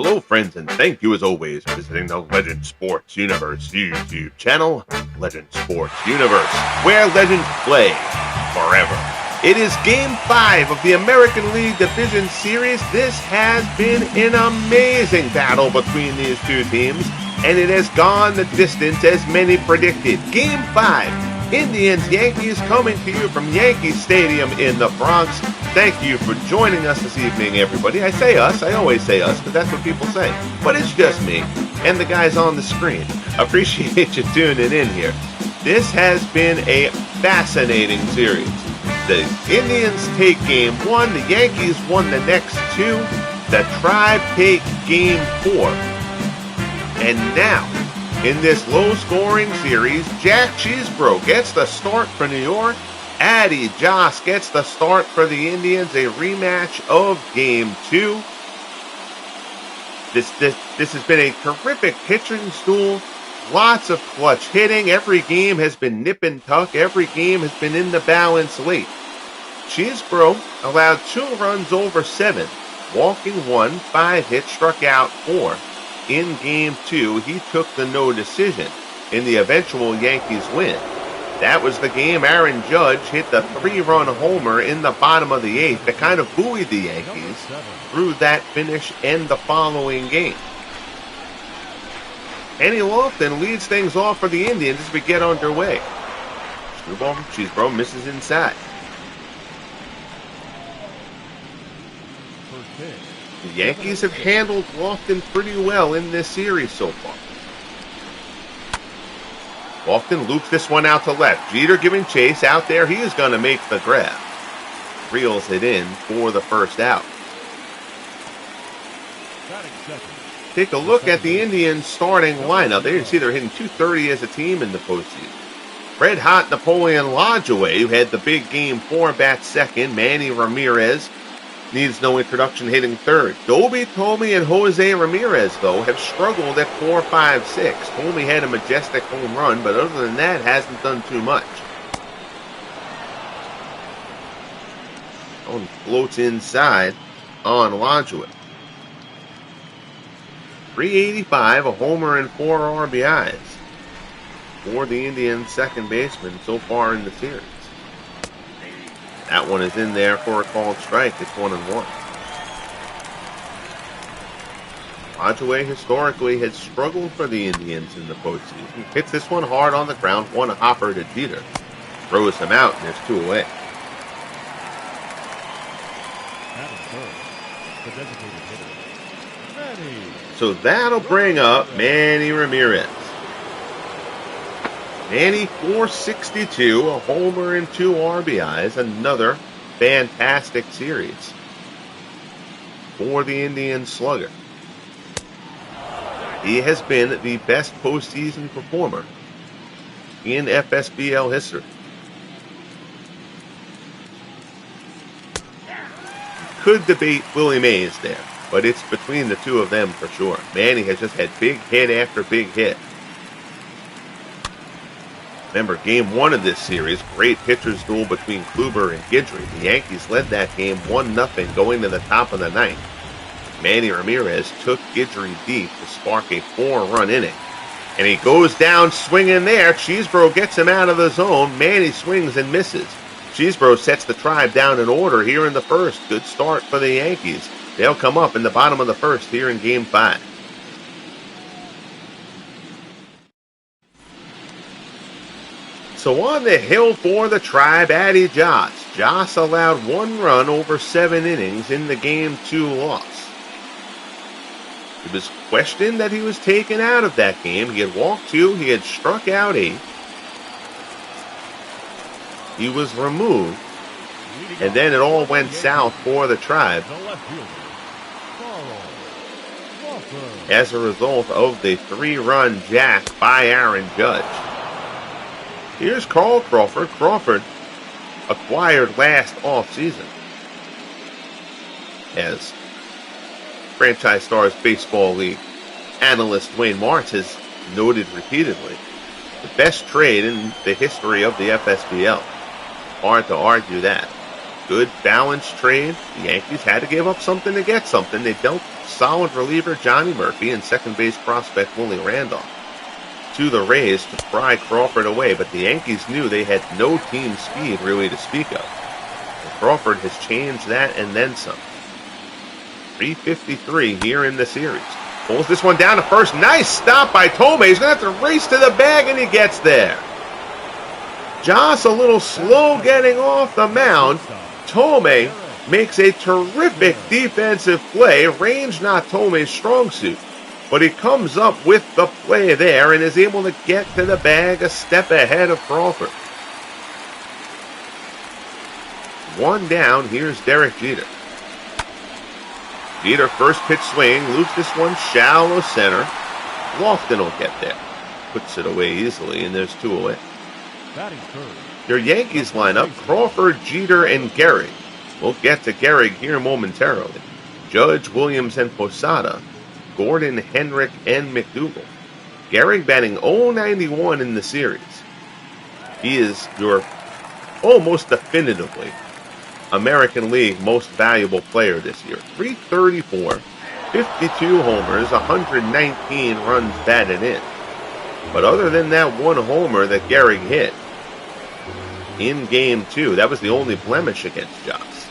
Hello, friends, and thank you as always for visiting the Legend Sports Universe YouTube channel, Legend Sports Universe, where legends play forever. It is Game 5 of the American League Division Series. This has been an amazing battle between these two teams, and it has gone the distance as many predicted. Game 5, Indians-Yankees, coming to you from Yankee Stadium in the Bronx. Thank you for joining us this evening, everybody. I say us, I always say us, because that's what people say. But it's just me and the guys on the screen. Appreciate you tuning in here. This has been a fascinating series. The Indians take Game 1, the Yankees won the next two, the Tribe take Game 4. And now, in this low-scoring series, Jack Cheesebro gets the start for New York. Addy Joss gets the start for the Indians, a rematch of Game 2. This has been a terrific pitching duel. Lots of clutch hitting. Every game has been nip and tuck. Every game has been in the balance late. Cheesebro allowed 2 runs over 7, walking 1, 5 hits, struck out 4. In Game 2, he took the no decision in the eventual Yankees win. That was the game Aaron Judge hit the 3-run homer in the bottom of the 8th that kind of buoyed the Yankees through that finish and the following game. Kenny Lofton leads things off for the Indians as we get underway. Screwball from Cheesebro misses inside. The Yankees have handled Lofton pretty well in this series so far. Lofton loops this one out to left. Jeter giving chase out there. He is going to make the grab. Reels it in for the first out. Take a look at the Indians starting lineup. There you see they're hitting .230 as a team in the postseason. Red hot Napoleon Lajoie, who had the big Game 4, bats second. Manny Ramirez needs no introduction, hitting third. Dobie, Tomey, and Jose Ramirez, though, have struggled at 4, 5, 6. Tomey had a majestic home run, but other than that, hasn't done too much. One floats inside on Lajoie. 385, a homer and 4 RBIs for the Indians' second baseman so far in the series. That one is in there for a called strike. It's 1-1. Lajoie historically has struggled for the Indians in the postseason. Hits this one hard on the ground, one hopper to Jeter. Throws him out, and there's 2 away. So that'll bring up Manny Ramirez. Manny, 462, a homer and 2 RBIs. Another fantastic series for the Indian slugger. He has been the best postseason performer in FSBL history. Could debate Willie Mays there, but it's between the two of them for sure. Manny has just had big hit after big hit. Remember, Game 1 of this series, great pitcher's duel between Kluber and Guidry. The Yankees led that game 1-0 going to the top of the 9th. Manny Ramirez took Guidry deep to spark a 4-run inning. And he goes down swinging there. Cheesebro gets him out of the zone. Manny swings and misses. Cheesebro sets the Tribe down in order here in the first. Good start for the Yankees. They'll come up in the bottom of the first here in Game 5. So on the hill for the Tribe, Addy Joss. Joss allowed 1 run over 7 innings in the Game 2 loss. It was questioned that he was taken out of that game. He had walked 2, he had struck out 8. He was removed, and then it all went south for the Tribe as a result of the 3-run jack by Aaron Judge. Here's Carl Crawford. Crawford acquired last offseason as Franchise Stars Baseball League analyst Dwayne Martz has noted repeatedly. The best trade in the history of the FSBL. Hard to argue that. Good balanced trade. The Yankees had to give up something to get something. They dealt solid reliever Johnny Murphy and second base prospect Willie Randolph to the Rays to pry Crawford away, but the Yankees knew they had no team speed really to speak of. And Crawford has changed that and then some. 353 here in the series. Pulls this one down to first. Nice stop by Tomei. He's going to have to race to the bag, and he gets there. Joss a little slow getting off the mound. Tomei makes a terrific defensive play. Range not Tomei's strong suit, but he comes up with the play there and is able to get to the bag a step ahead of Crawford. One down. Here's Derek Jeter. Jeter first pitch swing, loops this one shallow center. Lofton will get there. Puts it away easily, and there's two away. Your Yankees lineup, Crawford, Jeter, and Gehrig. We'll get to Gehrig here momentarily. Judge, Williams, and Posada. Gordon, Henrik, and McDougal. Gehrig batting .091 in the series. He is your almost definitively American League most valuable player this year. 334, 52 homers, 119 runs batted in. But other than that one homer that Gehrig hit in Game 2, that was the only blemish against Joss.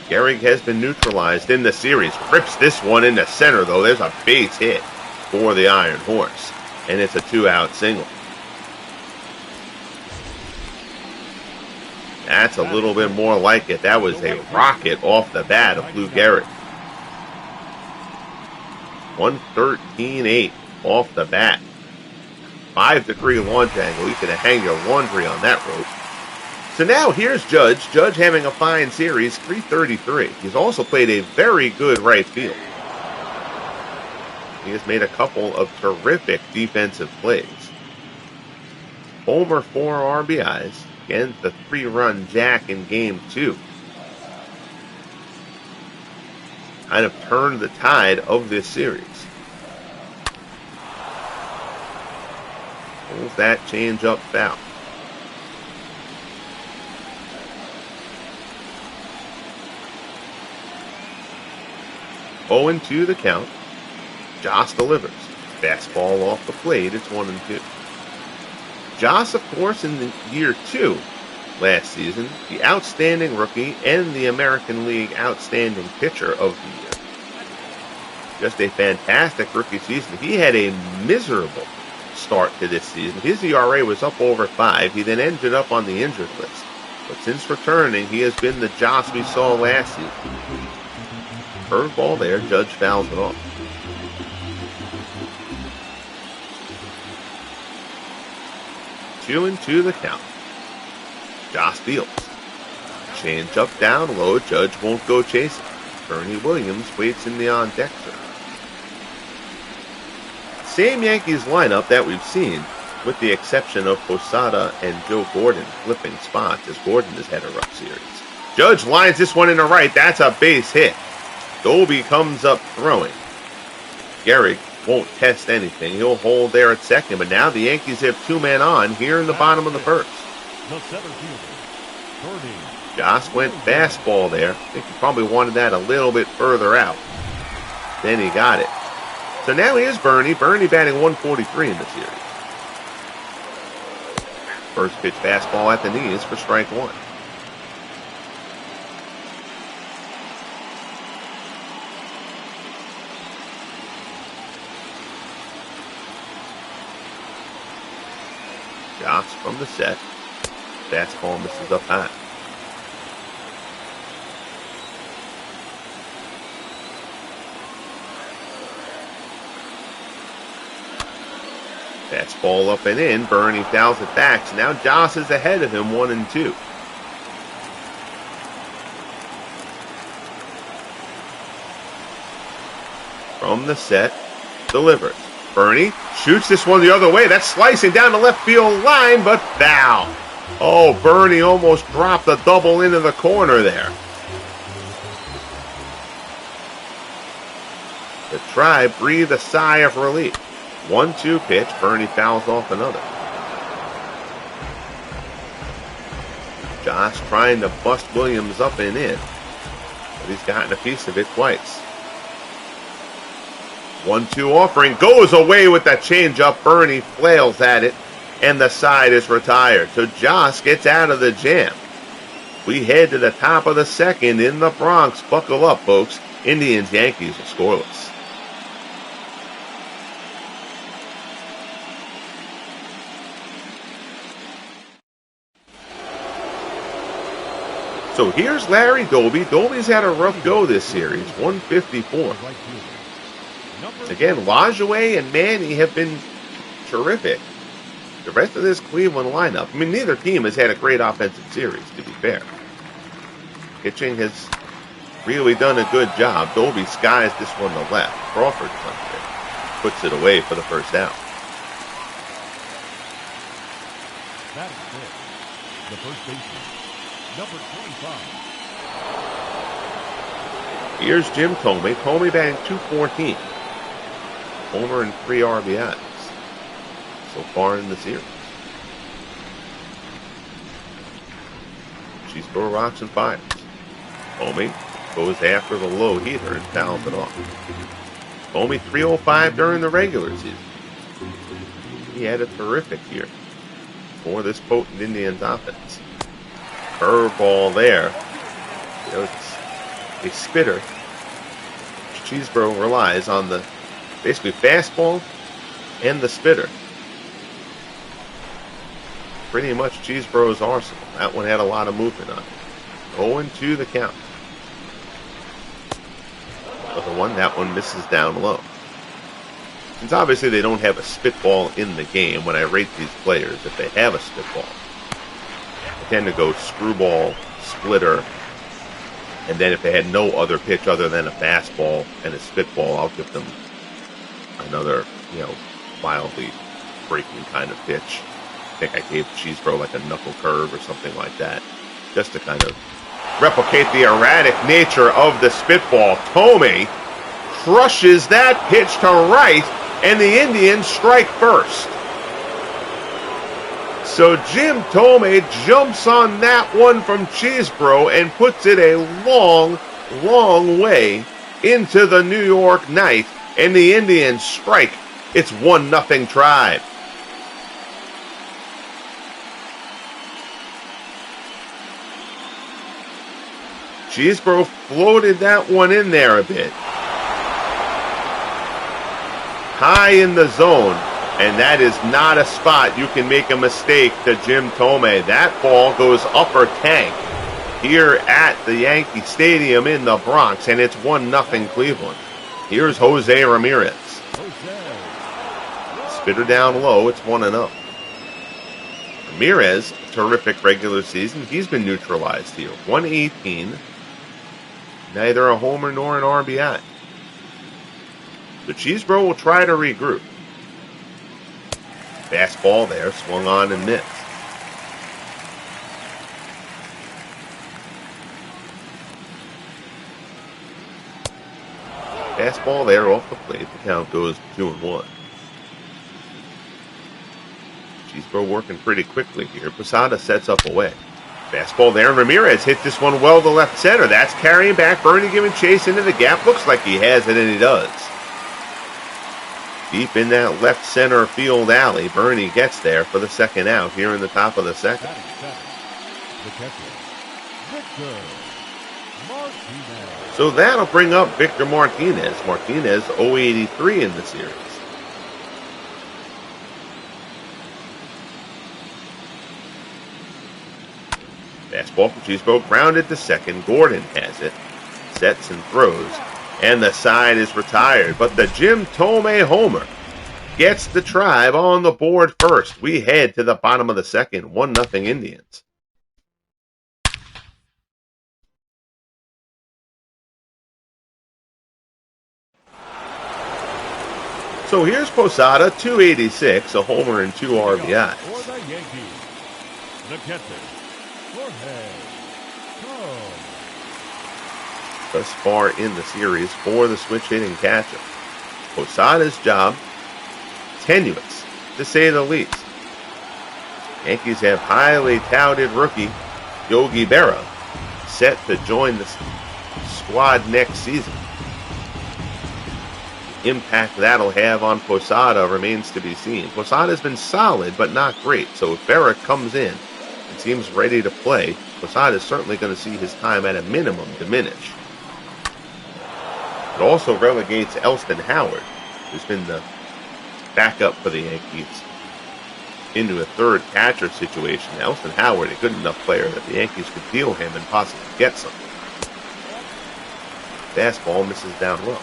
Gehrig has been neutralized in the series. Rips this one into center, though. There's a base hit for the Iron Horse, and it's a two-out single. That's a little bit more like it. That was a rocket off the bat of Lou Gehrig. 113.8 off the bat. 5-degree launch angle. You could hang your laundry on that rope. So now here's Judge. Judge having a fine series, 333. He's also played a very good right field. He has made a couple of terrific defensive plays. Homer, 4 RBIs. Again, the 3-run jack in Game 2. Kind of turned the tide of this series. Pulls that change up foul. Oh, 0-2 the count. Joss delivers. Fastball off the plate. It's 1-2. Joss, of course, in the year 2 last season, the outstanding rookie and the American League outstanding pitcher of the year. Just a fantastic rookie season. He had a miserable start to this season. His ERA was up over 5. He then ended up on the injured list. But since returning, he has been the Joss we saw last season. Curveball there. Judge fouls it off. 2-2 the count. Joss deals. Change up down low. Judge won't go chasing. Bernie Williams waits in the on-deck zone. Same Yankees lineup that we've seen, with the exception of Posada and Joe Gordon flipping spots as Gordon has had a rough series. Judge lines this one in the right. That's a base hit. Doby comes up throwing. Gehrig won't test anything. He'll hold there at second, but now the Yankees have 2 men on here in the bottom of the first. Joss went fastball there. I think he probably wanted that a little bit further out. Then he got it. So now here's Bernie. Bernie batting 143 in the series. First pitch fastball at the knees for strike 1. Joss from the set. Fastball misses up high. Fastball up and in. Bernie fouls it back. So now Joss is ahead of him, 1-2. From the set, delivers. Bernie shoots this one the other way. That's slicing down the left field line, but foul. Oh, Bernie almost dropped a double into the corner there. The Tribe breathed a sigh of relief. 1-2 pitch. Bernie fouls off another. Josh trying to bust Williams up and in, but he's gotten a piece of it twice. 1-2 offering goes away with that changeup. Bernie flails at it, and the side is retired. So Josh gets out of the jam. We head to the top of the second in the Bronx. Buckle up, folks. Indians, Yankees are scoreless. So here's Larry Doby. Doby's had a rough go this series, 154. Again, Lajoie and Manny have been terrific. The rest of this Cleveland lineup, I mean, neither team has had a great offensive series, to be fair. Pitching has really done a good job. Doby skies this one to left. Crawford's under it. Puts it away for the first out. That is it. The first baseman, number 25. Here's Jim Thome. Thome batting .214. Homer and 3 RBIs so far in the series. Cheeseboro rocks and fires. Thome goes after the low heater and fouls it off. Thome 305 during the regular season. He had a terrific year for this potent Indians offense. Curveball there. It's a spitter. Cheeseboro relies on the basically fastball and the spitter. Pretty much Cheeseboro's arsenal. That one had a lot of movement on it. 0-2 the count. Another one, that one misses down low. Since obviously they don't have a spitball in the game, when I rate these players, if they have a spitball, I tend to go screwball, splitter, and then if they had no other pitch other than a fastball and a spitball, I'll give them another, wildly breaking kind of pitch. I think I gave Cheeseboro like a knuckle curve or something like that, just to kind of replicate the erratic nature of the spitball. Thome crushes that pitch to right, and the Indians strike first. So Jim Thome jumps on that one from Cheeseboro and puts it a long, long way into the New York night, and the Indians strike. It's 1-0 Tribe. Cheeseboro floated that one in there a bit. High in the zone, and that is not a spot you can make a mistake to Jim Thome. That ball goes upper tank here at the Yankee Stadium in the Bronx, and it's 1-0 Cleveland. Here's Jose Ramirez. Spitter down low, it's 1-0. Ramirez, terrific regular season. He's been neutralized here. 118. Neither a homer nor an RBI. So Cheeseboro will try to regroup. Fastball there, swung on and missed. Fastball there off the plate. The count goes 2-1. Cheeseboro working pretty quickly here. Posada sets up away. Fastball there, and Ramirez hit this one well to left center. That's carrying back. Bernie giving chase into the gap. Looks like he has it, and he does. Deep in that left center field alley, Bernie gets there for the second out here in the top of the second. So that'll bring up Victor Martinez. Martinez 083 in the series. Fastball from Cheeseboro, grounded to second. Gordon has it. Sets and throws. And the side is retired. But the Jim Thome homer gets the Tribe on the board first. We head to the bottom of the second. 1-0 Indians. So here's Posada, 286, a homer and 2 RBIs. For the Yankees, the catcher, Jorge. Thus far in the series for the switch hitting catcher. Posada's job, tenuous, to say the least. Yankees have highly touted rookie Yogi Berra, set to join the squad next season. The impact that'll have on Posada remains to be seen. Posada's been solid, but not great. So if Berra comes in and seems ready to play, Posada is certainly going to see his time at a minimum diminish. It also relegates Elston Howard, who's been the backup for the Yankees, into a third catcher situation. Elston Howard, a good enough player that the Yankees could deal him and possibly get something. Fastball misses down low.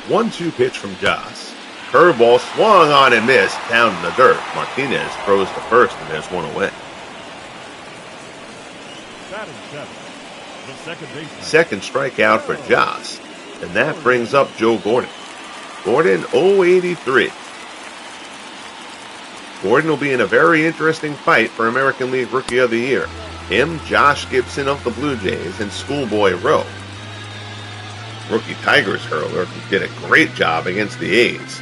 One-two pitch from Joss. Curveball swung on and missed down in the dirt. Martinez throws to first and there's one away. Batting seven, the second baseman. Second strikeout for Joss. And that brings up Joe Gordon. Gordon 0-83. Gordon will be in a very interesting fight for American League Rookie of the Year. Him, Josh Gibson of the Blue Jays, and Schoolboy Rowe. Rookie Tigers hurler who did a great job against the A's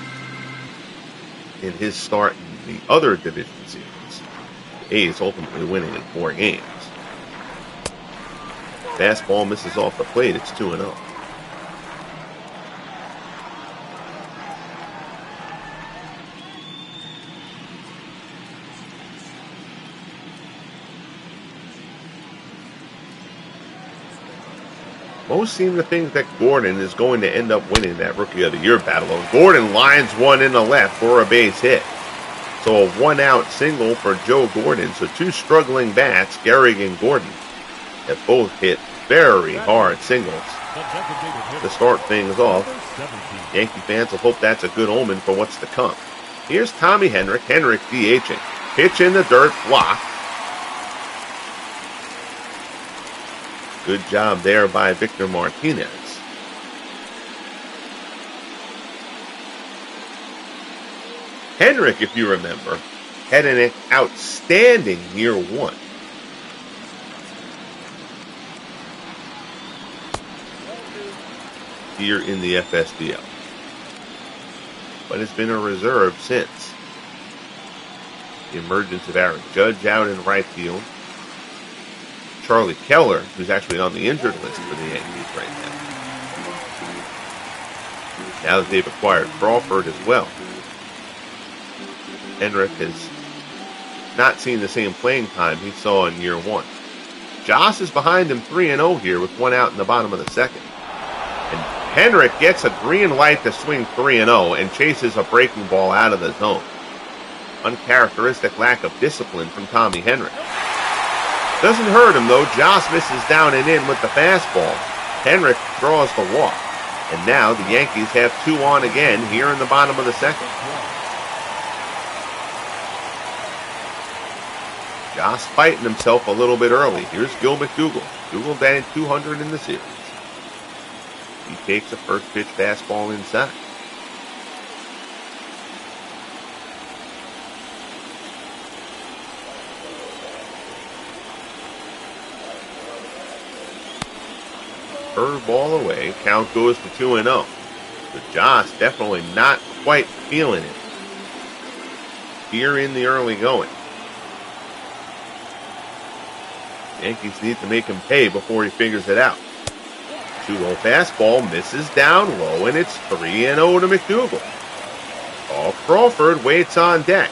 in his start in the other division series. The A's ultimately winning in 4 games. Fastball misses off the plate. It's 2-0. Most seem to think that Gordon is going to end up winning that Rookie of the Year battle. Gordon lines one in the left for a base hit. So a 1-out single for Joe Gordon. So 2 struggling bats, Gehrig and Gordon, have both hit very hard singles to start things off. Yankee fans will hope that's a good omen for what's to come. Here's Tommy Henrich. Henrich DHing. Pitch in the dirt, blocked. Good job there by Victor Martinez. Henrich, if you remember, had an outstanding year 1. Here in the FSDL. But has been a reserve since. The emergence of Aaron Judge out in right field. Charlie Keller, who's actually on the injured list for the Yankees right now. Now that they've acquired Crawford as well. Henrich has not seen the same playing time he saw in year 1. Joss is behind him 3-0 here with 1 out in the bottom of the second. And Henrich gets a green light to swing 3-0 and chases a breaking ball out of the zone. Uncharacteristic lack of discipline from Tommy Henrich. Doesn't hurt him, though. Joss misses down and in with the fastball. Henrich draws the walk. And now the Yankees have 2 on again here in the bottom of the second. Joss fighting himself a little bit early. Here's Gil McDougall. McDougall batting 200 in the series. He takes a first pitch fastball inside. Curveball away. Count goes to 2-0. But Joss definitely not quite feeling it here in the early going. Yankees need to make him pay before he figures it out. 2-0 fastball misses down low, and it's 3-0 to McDougall. Paul Crawford waits on deck.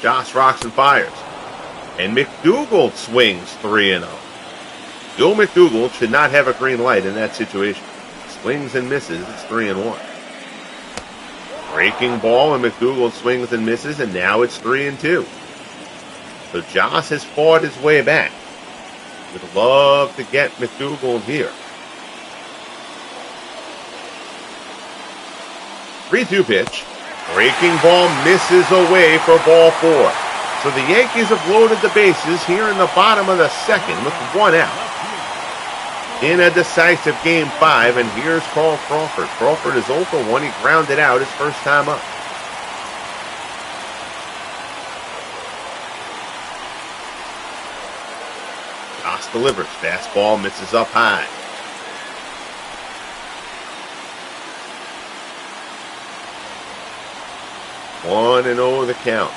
Joss rocks and fires. And McDougall swings 3-0. Joe McDougall should not have a green light in that situation. Swings and misses. It's 3-1. Breaking ball, and McDougall swings and misses, and now it's 3-2. So Joss has fought his way back. Would love to get McDougall here. 3-2 pitch. Breaking ball misses away for ball 4. So the Yankees have loaded the bases here in the bottom of the second with 1 out. In a decisive Game 5, and here's Carl Crawford. Crawford is 0 for 1. He grounded out his first time up. Joss delivers. Fastball misses up high. 1-0 the count.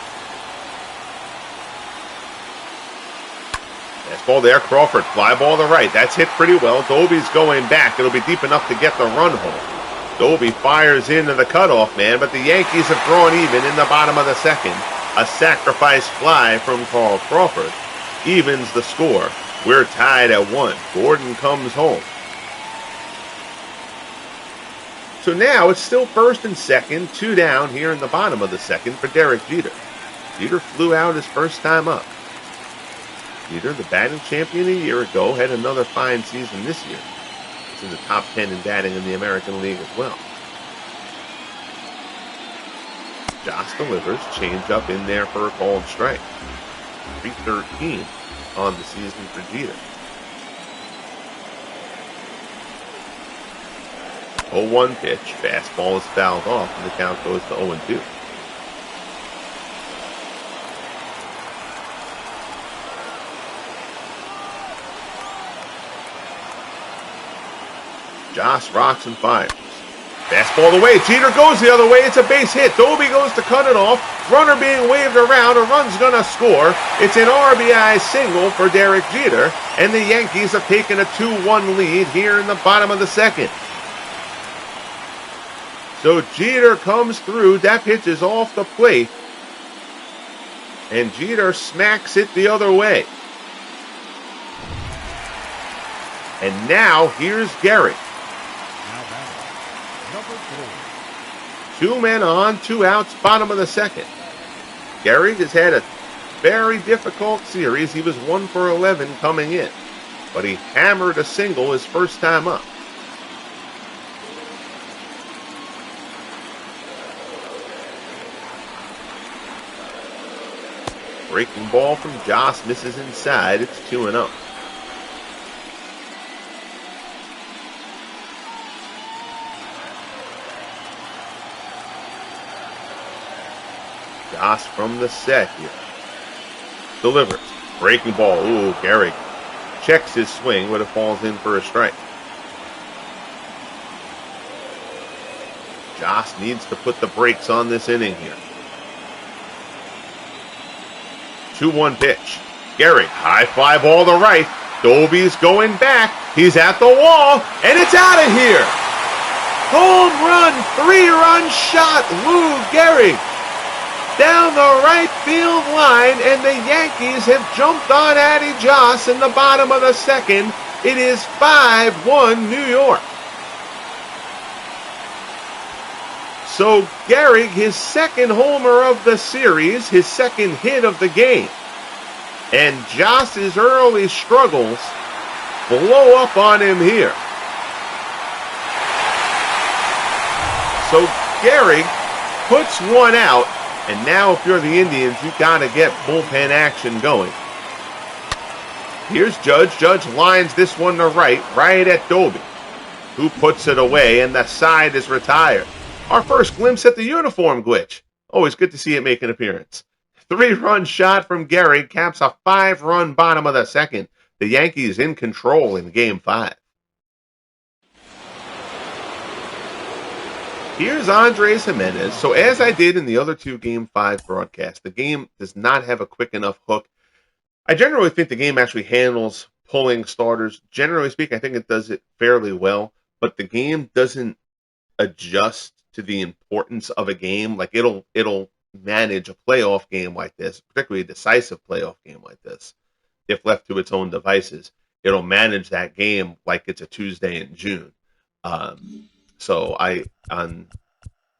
Fastball there, Crawford. Fly ball to right. That's hit pretty well. Doby's going back. It'll be deep enough to get the run home. Doby fires into the cutoff man, but the Yankees have drawn even in the bottom of the second. A sacrifice fly from Carl Crawford evens the score. We're tied at 1. Gordon comes home. So now it's still first and second, 2 down here in the bottom of the second for Derek Jeter. Jeter flew out his first time up. Jeter, the batting champion a year ago, had another fine season this year. He's in the top 10 in batting in the American League as well. Josh delivers, change up in there for a called strike. 313 on the season for Jeter. 0-1 pitch, fastball is fouled off, and the count goes to 0-2. Josh rocks and fires. Fastball away. Jeter goes the other way. It's a base hit. Doby goes to cut it off. Runner being waved around. A run's going to score. It's an RBI single for Derek Jeter. And the Yankees have taken a 2-1 lead here in the bottom of the second. So Jeter comes through. That pitch is off the plate. And Jeter smacks it the other way. And now here's Gehrig. 2 men on, 2 outs, bottom of the second. Gehrig has had a very difficult series. He was 1 for 11 coming in, but he hammered a single his first time up. Breaking ball from Joss misses inside. It's 2-0. Joss from the set here. Delivers. Breaking ball. Ooh, Gehrig checks his swing, but it falls in for a strike. Joss needs to put the brakes on this inning here. 2-1 pitch. Gehrig, high fly ball to right. Doby's going back. He's at the wall, and it's out of here. Home run, 3-run shot. Lou Gehrig down the right field line, and the Yankees have jumped on Addy Joss in the bottom of the second. It is 5-1 New York. So Gehrig, his second homer of the series, his second hit of the game. And Joss's early struggles blow up on him here. So Gehrig puts one out, and now if you're the Indians, you've got to get bullpen action going. Here's Judge. Judge lines this one to right at Doby, who puts it away, and the side is retired. Our first glimpse at the uniform glitch. Always good to see it make an appearance. 3-run shot from Gehrig caps a 5-run bottom of the second. The Yankees in control in Game 5. Here's Andres Jimenez. So as I did in the other 2 Game 5 broadcasts, the game does not have a quick enough hook. I generally think the game actually handles pulling starters. Generally speaking, I think it does it fairly well, but the game doesn't adjust to the importance of a game. Like it'll manage a playoff game like this, particularly a decisive playoff game like this. If left to its own devices, it'll manage that game like it's a Tuesday in June. So on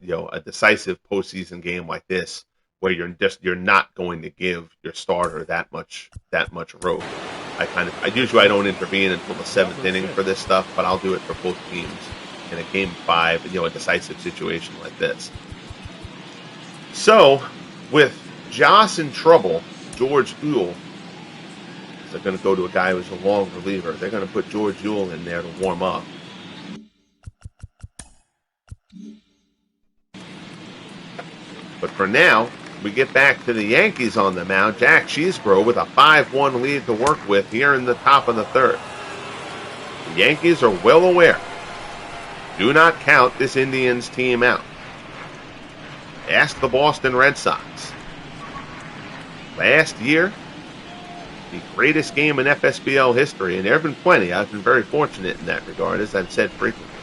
a decisive postseason game like this, where you're not going to give your starter that much rope. I usually don't intervene until the 7th inning for this stuff, but I'll do it for both teams in a Game 5, a decisive situation like this. So, with Joss in trouble, George Uhl, they're going to go to a guy who's a long reliever. They're going to put George Uhl in there to warm up. But for now, we get back to the Yankees on the mound. Jack Cheesebro with a 5-1 lead to work with here in the top of the third. The Yankees are well aware. Do not count this Indians team out. Ask the Boston Red Sox. Last year, the greatest game in FSBL history, and there have been plenty. I've been very fortunate in that regard, as I've said frequently.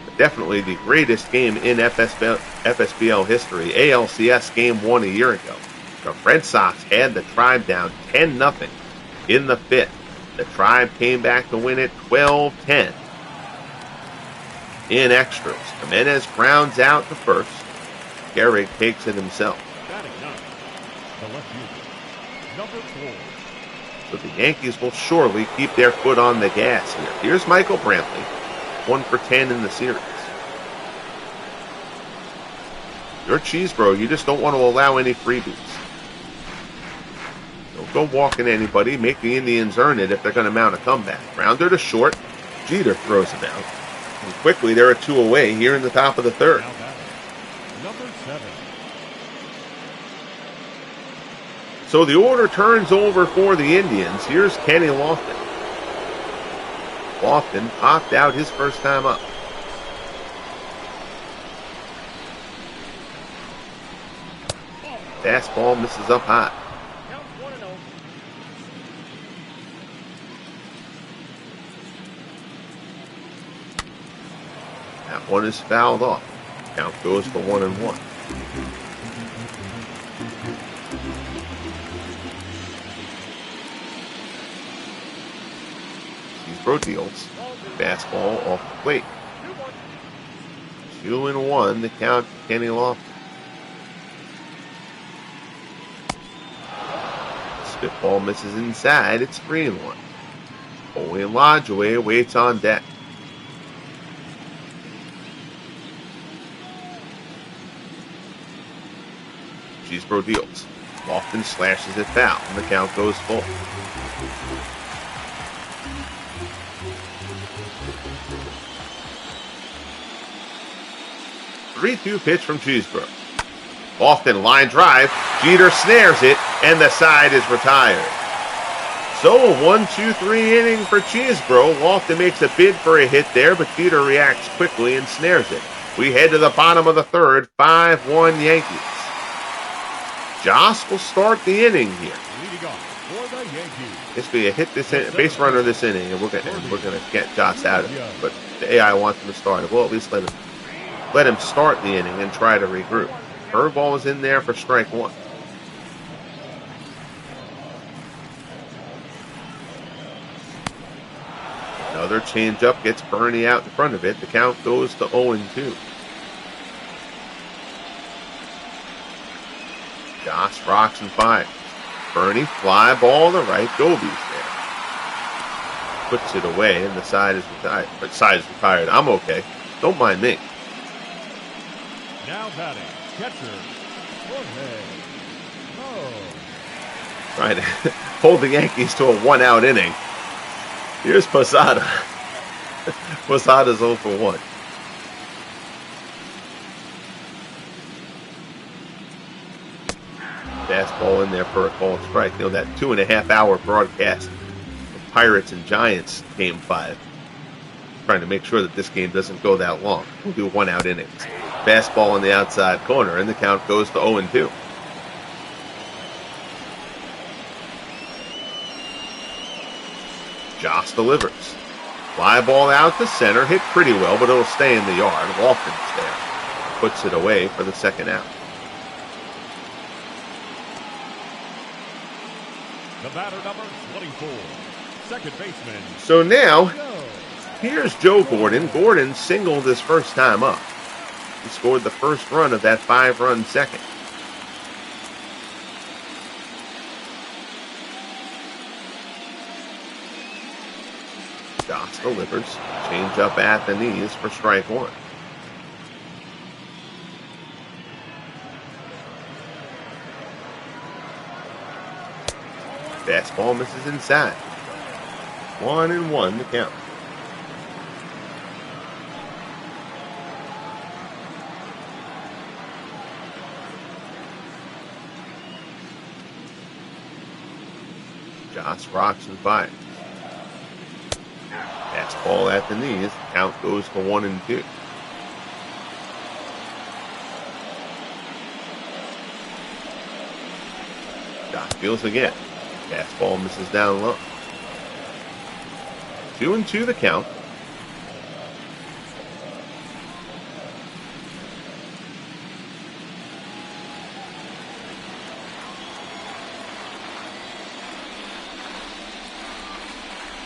But definitely the greatest game in FSBL history, ALCS Game 1 a year ago. The Red Sox had the Tribe down 10-0 in the fifth. The Tribe came back to win it 12-10 in extras. Jimenez grounds out to first. Gehrig takes it himself. Batting ninth, the left fielder, number 4. So the Yankees will surely keep their foot on the gas here. Here's Michael Brantley, 1 for 10 in the series. You're Cheesebro, you just don't want to allow any freebies. Don't go walking anybody. Make the Indians earn it if they're going to mount a comeback. Grounder to short. Jeter throws him out. And quickly, they're a 2 away here in the top of the third. Now batting, number 7. So the order turns over for the Indians. Here's Kenny Lofton. Lofton popped out his first time up. Fastball misses up high. That one is fouled off. Count goes to 1-1. Cheesebro deals. Fastball off the plate. 2-1 the count to Kenny Lofton. Spitball misses inside. It's 3-1. Owen Lodgeway waits on deck. Cheesebro deals. Lofton slashes it foul, and the count goes full. Three-two pitch from Cheesebro. Lofton line drive. Jeter snares it, and the side is retired. So a 1-2-3 inning for Cheesebro. Lofton makes a bid for a hit there, but Jeter reacts quickly and snares it. We head to the bottom of the third, 5-1 Yankees. Joss will start the inning here. Leading off for the Yankees. This will be a hit this base runner this inning, and we're gonna get Joss out of it. But the AI wants him to start it. We'll at least let him start the inning and try to regroup. Curveball is in there for strike 1. Another changeup gets Bernie out in front of it. The count goes to 0-2. Joss rocks and fires. Bernie fly ball to right. Goby's there. Puts it away, and the side is retired. But side is retired. I'm okay. Don't mind me. Now batting, catcher, Jorge. Trying to hold the Yankees to a 1-out inning. Here's Posada. Posada's 0 for 1. Fastball in there for a called strike. You know, that 2.5-hour broadcast of Pirates and Giants Game 5. Trying to make sure that this game doesn't go that long. We'll do 1-out innings. Fastball on the outside corner, and the count goes to 0-2. Joss delivers. Fly ball out to center, hit pretty well, but it'll stay in the yard. Lofton's there. Puts it away for the second out. The batter number 24, second baseman. So now, here's Joe Gordon. Gordon singled his first time up. He scored the first run of that 5-run second. Joss delivers. Change up at the knees for strike 1. Fastball misses inside. 1-1 the count. Joss rocks and fires. Fastball at the knees. Count goes to 1-2. Deals again. Fastball misses down low. 2-2 the count.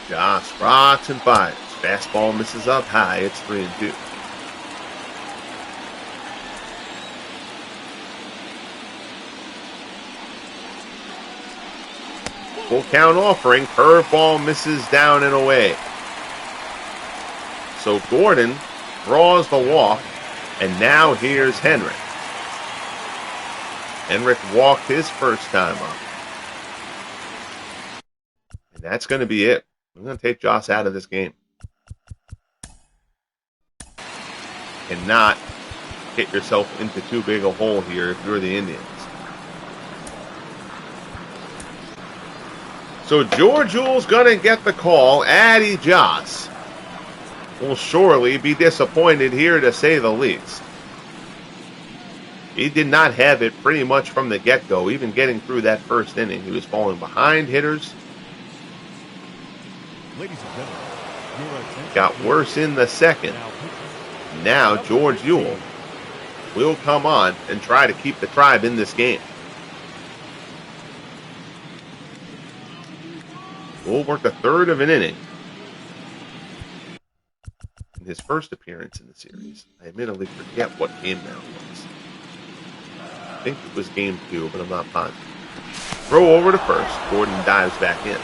Josh rocks and fires. Fastball misses up high. It's 3-2. Full count offering. Curveball misses down and away. So Gordon draws the walk. And now here's Henrik. Henrik walked his first time up. And that's going to be it. I'm going to take Joss out of this game. Cannot get yourself into too big a hole here if you're the Indians. So George Yule's going to get the call. Addy Joss will surely be disappointed here, to say the least. He did not have it pretty much from the get-go. Even getting through that first inning, he was falling behind hitters. Ladies and gentlemen, your attention. Got worse in the second. Now George Yule will come on and try to keep the Tribe in this game. Yule worked a third of an inning in his first appearance in the series. I admittedly forget what game that was. I think it was game 2, but I'm not positive. Throw over to first. Gordon dives back in.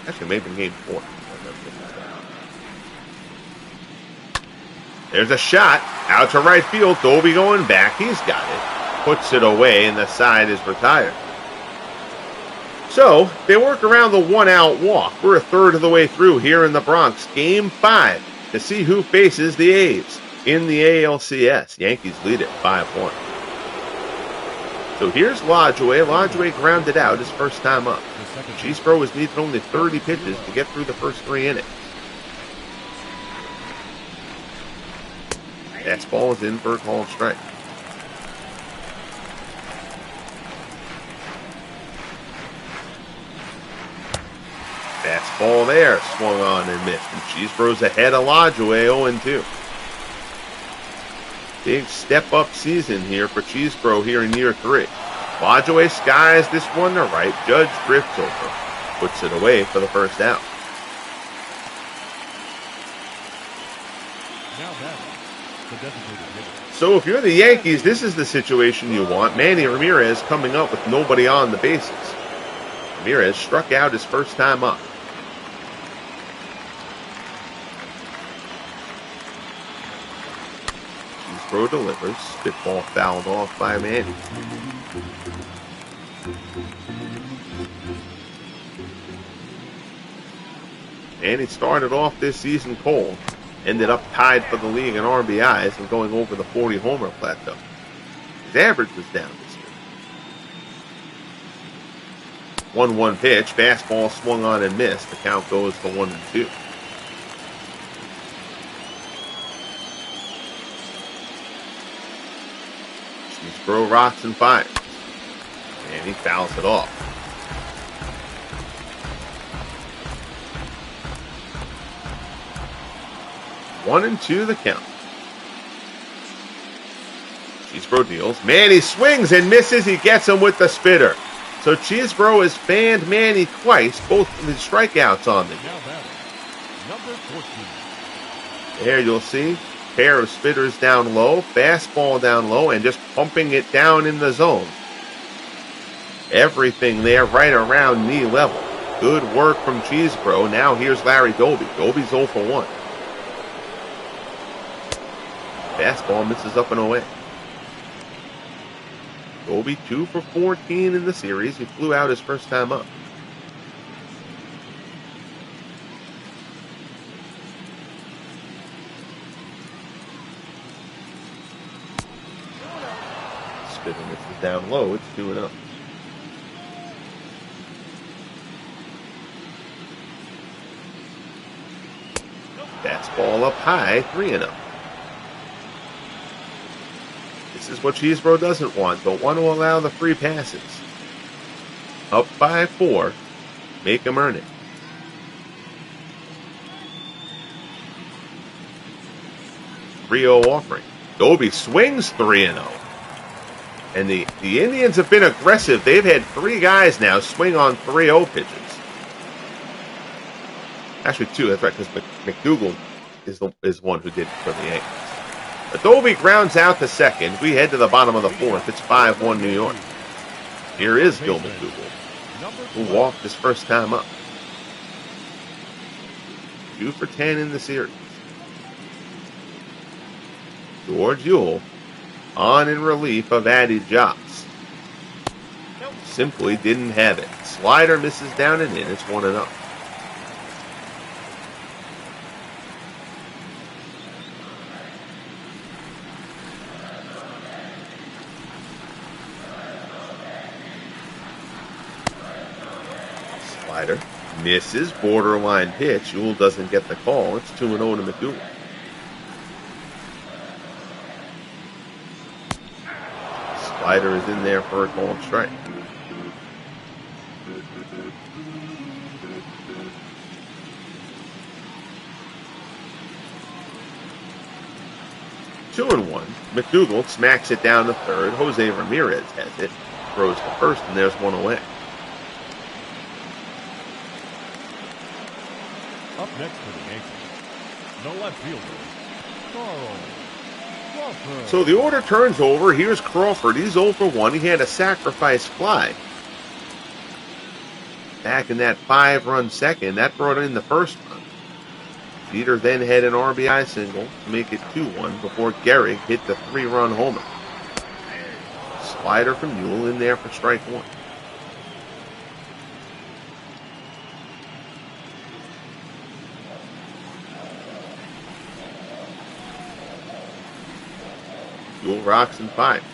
Actually, maybe in game 4. There's a shot. Out to right field. Dobie going back. He's got it. Puts it away, and the side is retired. So, they work around the 1-out walk. We're a third of the way through here in the Bronx. Game 5 to see who faces the A's in the ALCS. Yankees lead it 5-1. So here's Lajoie. Lajoie grounded out his first time up. Cheesebro was needed only 30 pitches to get through the first 3 innings. Fastball is in for a called strike. Fastball there, swung on and missed. And Cheesebro's ahead of Lajoie, 0-2. Big step-up season here for Cheesebro here in year 3. Lajoie skies this one to right. Judge drifts over. Puts it away for the first out. Now batting, the designated hitter. So if you're the Yankees, this is the situation you want. Manny Ramirez coming up with nobody on the bases. Ramirez struck out his first time up. Cheesebro delivers. Spitball fouled off by Manny. And he started off this season cold. Ended up tied for the league in RBIs and going over the 40-homer plateau. His average was down this year. 1-1 pitch. Fastball swung on and missed. The count goes to 1-2. Cheesebro rocks and fires. And he fouls it off. 1-2 the count. Cheesebro deals. Manny swings and misses. He gets him with the spitter. So Cheesebro has fanned Manny twice, both of his strikeouts on the game. Now batting, number 14. There you'll see. Pair of spitters down low. Fastball down low and just pumping it down in the zone. Everything there right around knee level. Good work from Cheesebro. Now here's Larry Doby. Doby's 0 for 1. Fastball misses up and away. Doby 2 for 14 in the series. He flew out his first time up. Spitting misses down low. It's 2-0. Fastball up high, 3-0. This is what Cheesebro doesn't want. Don't want to allow the free passes. Up by 4. Make him earn it. 3-0 offering. Dobie swings 3-0. And the Indians have been aggressive. They've had 3 guys now swing on 3-0 pitches. Actually 2, that's right, because McDougal is one who did it for the Yankees. Dobie grounds out to second. We head to the bottom of the 4th. It's 5-1 New York. Here is Bill McDougal, who walked his first time up. 2 for 10 in the series. George Ewell on in relief of Addy Jocks. Simply didn't have it. Slider misses down and in. It's 1-0. Slider misses, borderline pitch. Ewell doesn't get the call. It's 2-0 to McDougal. Slider is in there for a called strike. Two and 1. McDougal smacks it down to third. Jose Ramirez has it. Throws to first, and there's one away. Up next for the Yankees, the left fielder, Carl Crawford. So the order turns over. Here's Crawford. He's 0 for 1. He had a sacrifice fly back in that 5-run second. That brought in the first run. Jeter then had an RBI single to make it 2-1 before Gehrig hit the 3-run homer. Slider from Ewell in there for strike 1. Ewell rocks and finds.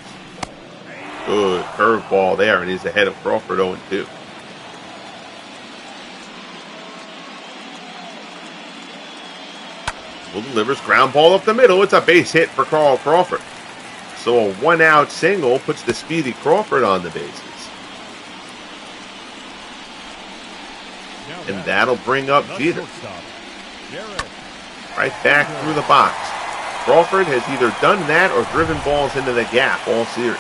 Good curveball there, and he's ahead of Crawford 0-2. Ewell delivers ground ball up the middle. It's a base hit for Carl Crawford. So a 1-out single puts the speedy Crawford on the bases. And that'll bring up Jeter. Right back through the box. Crawford has either done that or driven balls into the gap all series.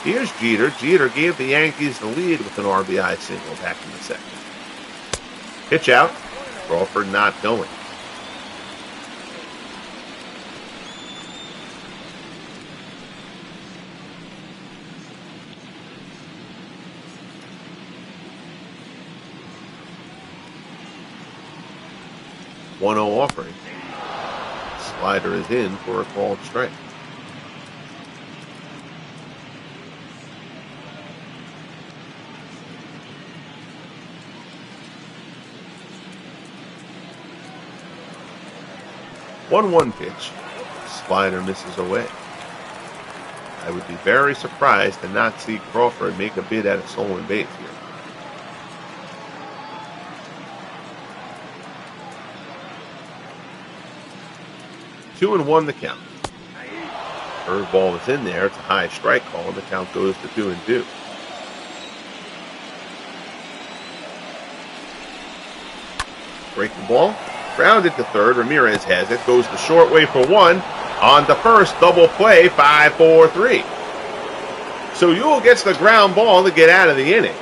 Here's Jeter. Jeter gave the Yankees the lead with an RBI single back in the second. Pitch out. Crawford not going. One-0 offering. Slider is in for a called strike. One pitch. Slider misses away. I would be very surprised to not see Crawford make a bid at a stolen base here. Two and 1 the count. Curveball is in there. It's a high strike call, and the count goes to 2-2. Breaking ball. Grounded to third. Ramirez has it. Goes the short way for 1. On to first. Double play. 5-4-3. So Ewell gets the ground ball to get out of the inning.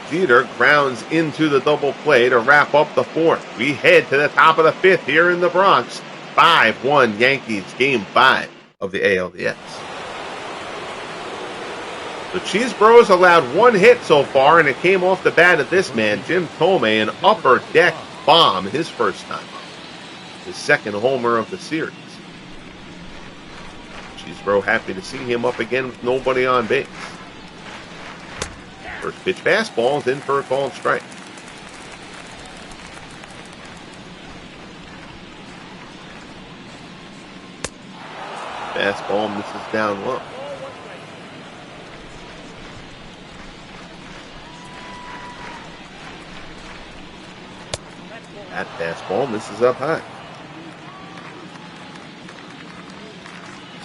Jeter grounds into the double play to wrap up the 4th. We head to the top of the 5th here in the Bronx. 5-1 Yankees, Game 5 of the ALDS. The Cheesebros allowed 1 hit so far, and it came off the bat of this man, Jim Thome, an upper deck bomb his first time. His second homer of the series. Cheesebro happy to see him up again with nobody on base. First pitch fastball is in for a called strike. Fastball misses down low. That fastball misses up high.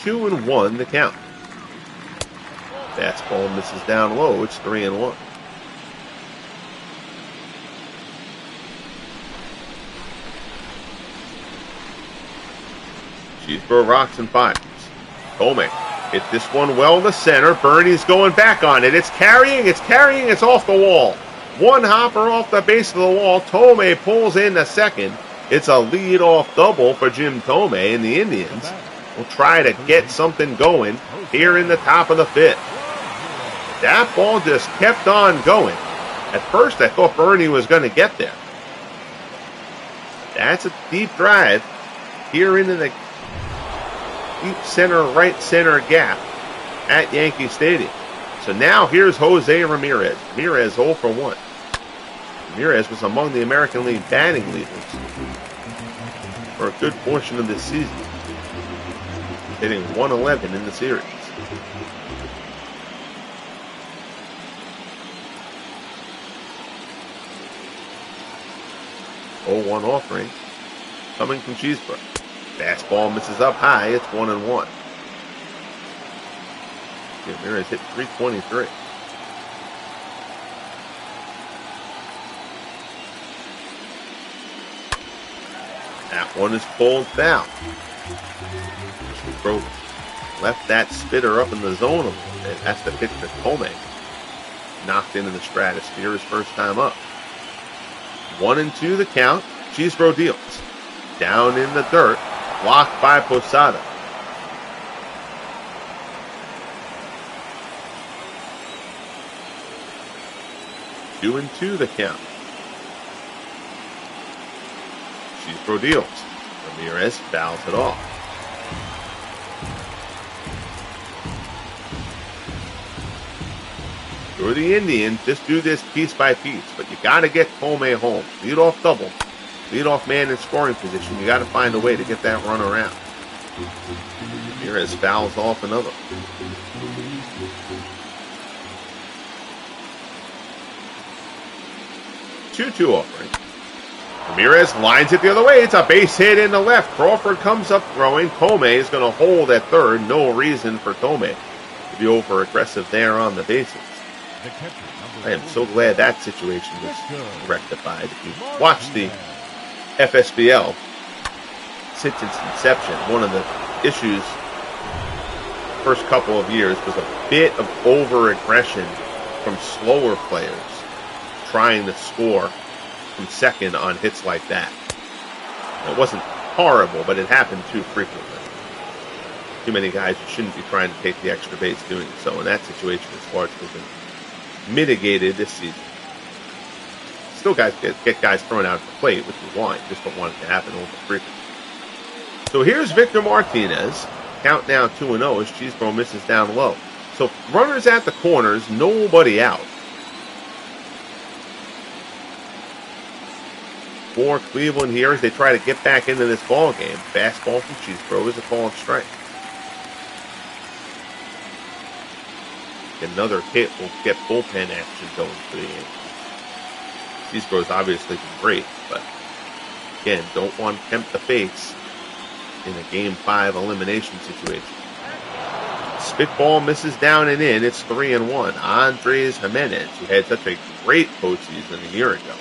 2-1 the count. Fastball misses down low. It's 3-1. Cheesebro rocks and fires. Tomei hit this one well to center. Bernie's going back on it. It's carrying. It's off the wall. One hopper off the base of the wall. Tomei pulls in the second. It's a lead-off double for Jim Tomei, and the Indians will try to get something going here in the top of the fifth. That ball just kept on going. At first, I thought Bernie was going to get there. That's a deep drive here into the deep center, right center gap at Yankee Stadium. So now here's Jose Ramirez. Ramirez 0 for 1. Ramirez was among the American League batting leaders for a good portion of this season, hitting 111 in the series. Oh, 1 offering coming from Cheesebro. Fastball misses up high. It's 1-1. Ramirez hit 323. That one is pulled foul. Cheesebro left that spitter up in the zone a little bit. That's the pitch to Tomei. Knocked into the stratosphere his first time up. 1-2 the count. Cheesebro deals. Down in the dirt. Blocked by Posada. Two and 2 the count. Cheesebro deals. Ramirez fouls it off. For the Indians, just do this piece by piece, but you got to get Tomei home. Lead off double. Lead off man in scoring position. You got to find a way to get that run around. Ramirez fouls off another. Two offering. Ramirez lines it the other way. It's a base hit in the left. Crawford comes up throwing. Tomei is going to hold at third. No reason for Tomei to be over aggressive there on the bases. I am so glad that situation was rectified. If you watch the FSBL since its inception, one of the issues first couple of years was a bit of over-aggression from slower players trying to score from second on hits like that. It wasn't horrible, but it happened too frequently. Too many guys who shouldn't be trying to take the extra base doing so. In that situation, it's largely been mitigated this season. Still, guys get guys thrown out at the plate, which is why. Just don't want it to happen over frequently. So here's Victor Martinez. Count now 2-0 as Cheesebro misses down low. So runners at the corners, nobody out. For Cleveland here as they try to get back into this ball game. Fastball from Cheesebro is a called strike. Another hit will get bullpen action going for the Yankees. Cheesebro's obviously been great, but again, don't want to tempt the fates in a Game 5 elimination situation. Spitball misses down and in. It's 3-1. Andres Jimenez, who had such a great postseason a year ago.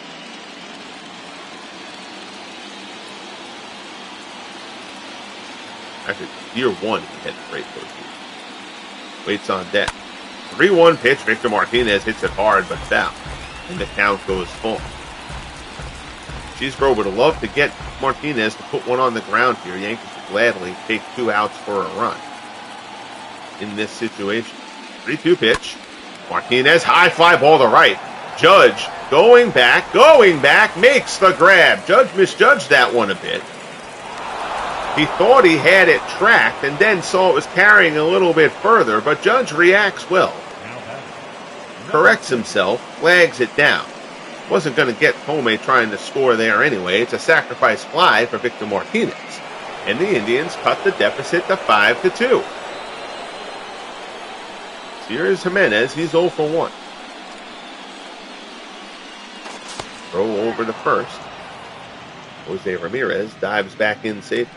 Actually, year one, he had a great postseason. Waits on deck. 3-1 pitch. Victor Martinez hits it hard, but foul. And the count goes full. Cheesebro would have loved to get Martinez to put one on the ground here. Yankees would gladly take 2 outs for a run in this situation. 3-2 pitch. Martinez, high fly ball to right. Judge going back, makes the grab. Judge misjudged that one a bit. He thought he had it tracked and then saw it was carrying a little bit further, but Judge reacts well. Corrects himself, flags it down. Wasn't going to get Tomei trying to score there anyway. It's a sacrifice fly for Victor Martinez. And the Indians cut the deficit to 5-2. Here's Jimenez. He's 0 for 1. Throw over to first. Jose Ramirez dives back in safe.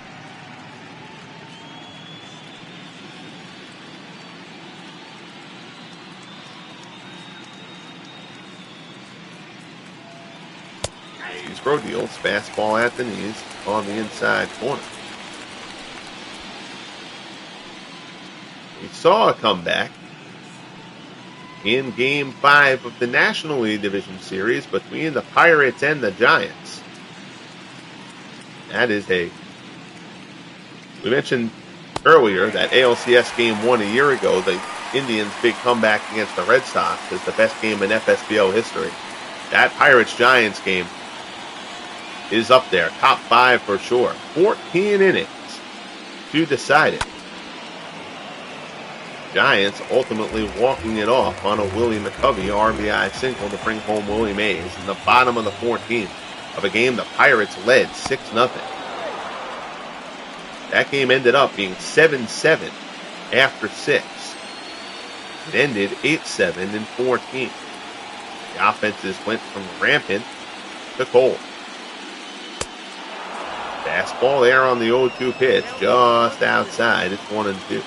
Cheesebro deals. Fastball at the knees on the inside corner. We saw a comeback in Game 5 of the National League Division Series between the Pirates and the Giants. That is we mentioned earlier that ALCS Game 1 a year ago, the Indians' big comeback against the Red Sox, is the best game in FSBO history. That Pirates-Giants game is up there, top 5 for sure. 14 innings to decide it. Giants ultimately walking it off on a Willie McCovey RBI single to bring home Willie Mays in the bottom of the 14th of a game the Pirates led 6-0. That game ended up being 7-7 after 6. It ended 8-7 in 14. The offenses went from rampant to cold. Fastball there on the 0-2 pitch, just outside. It's 1-2.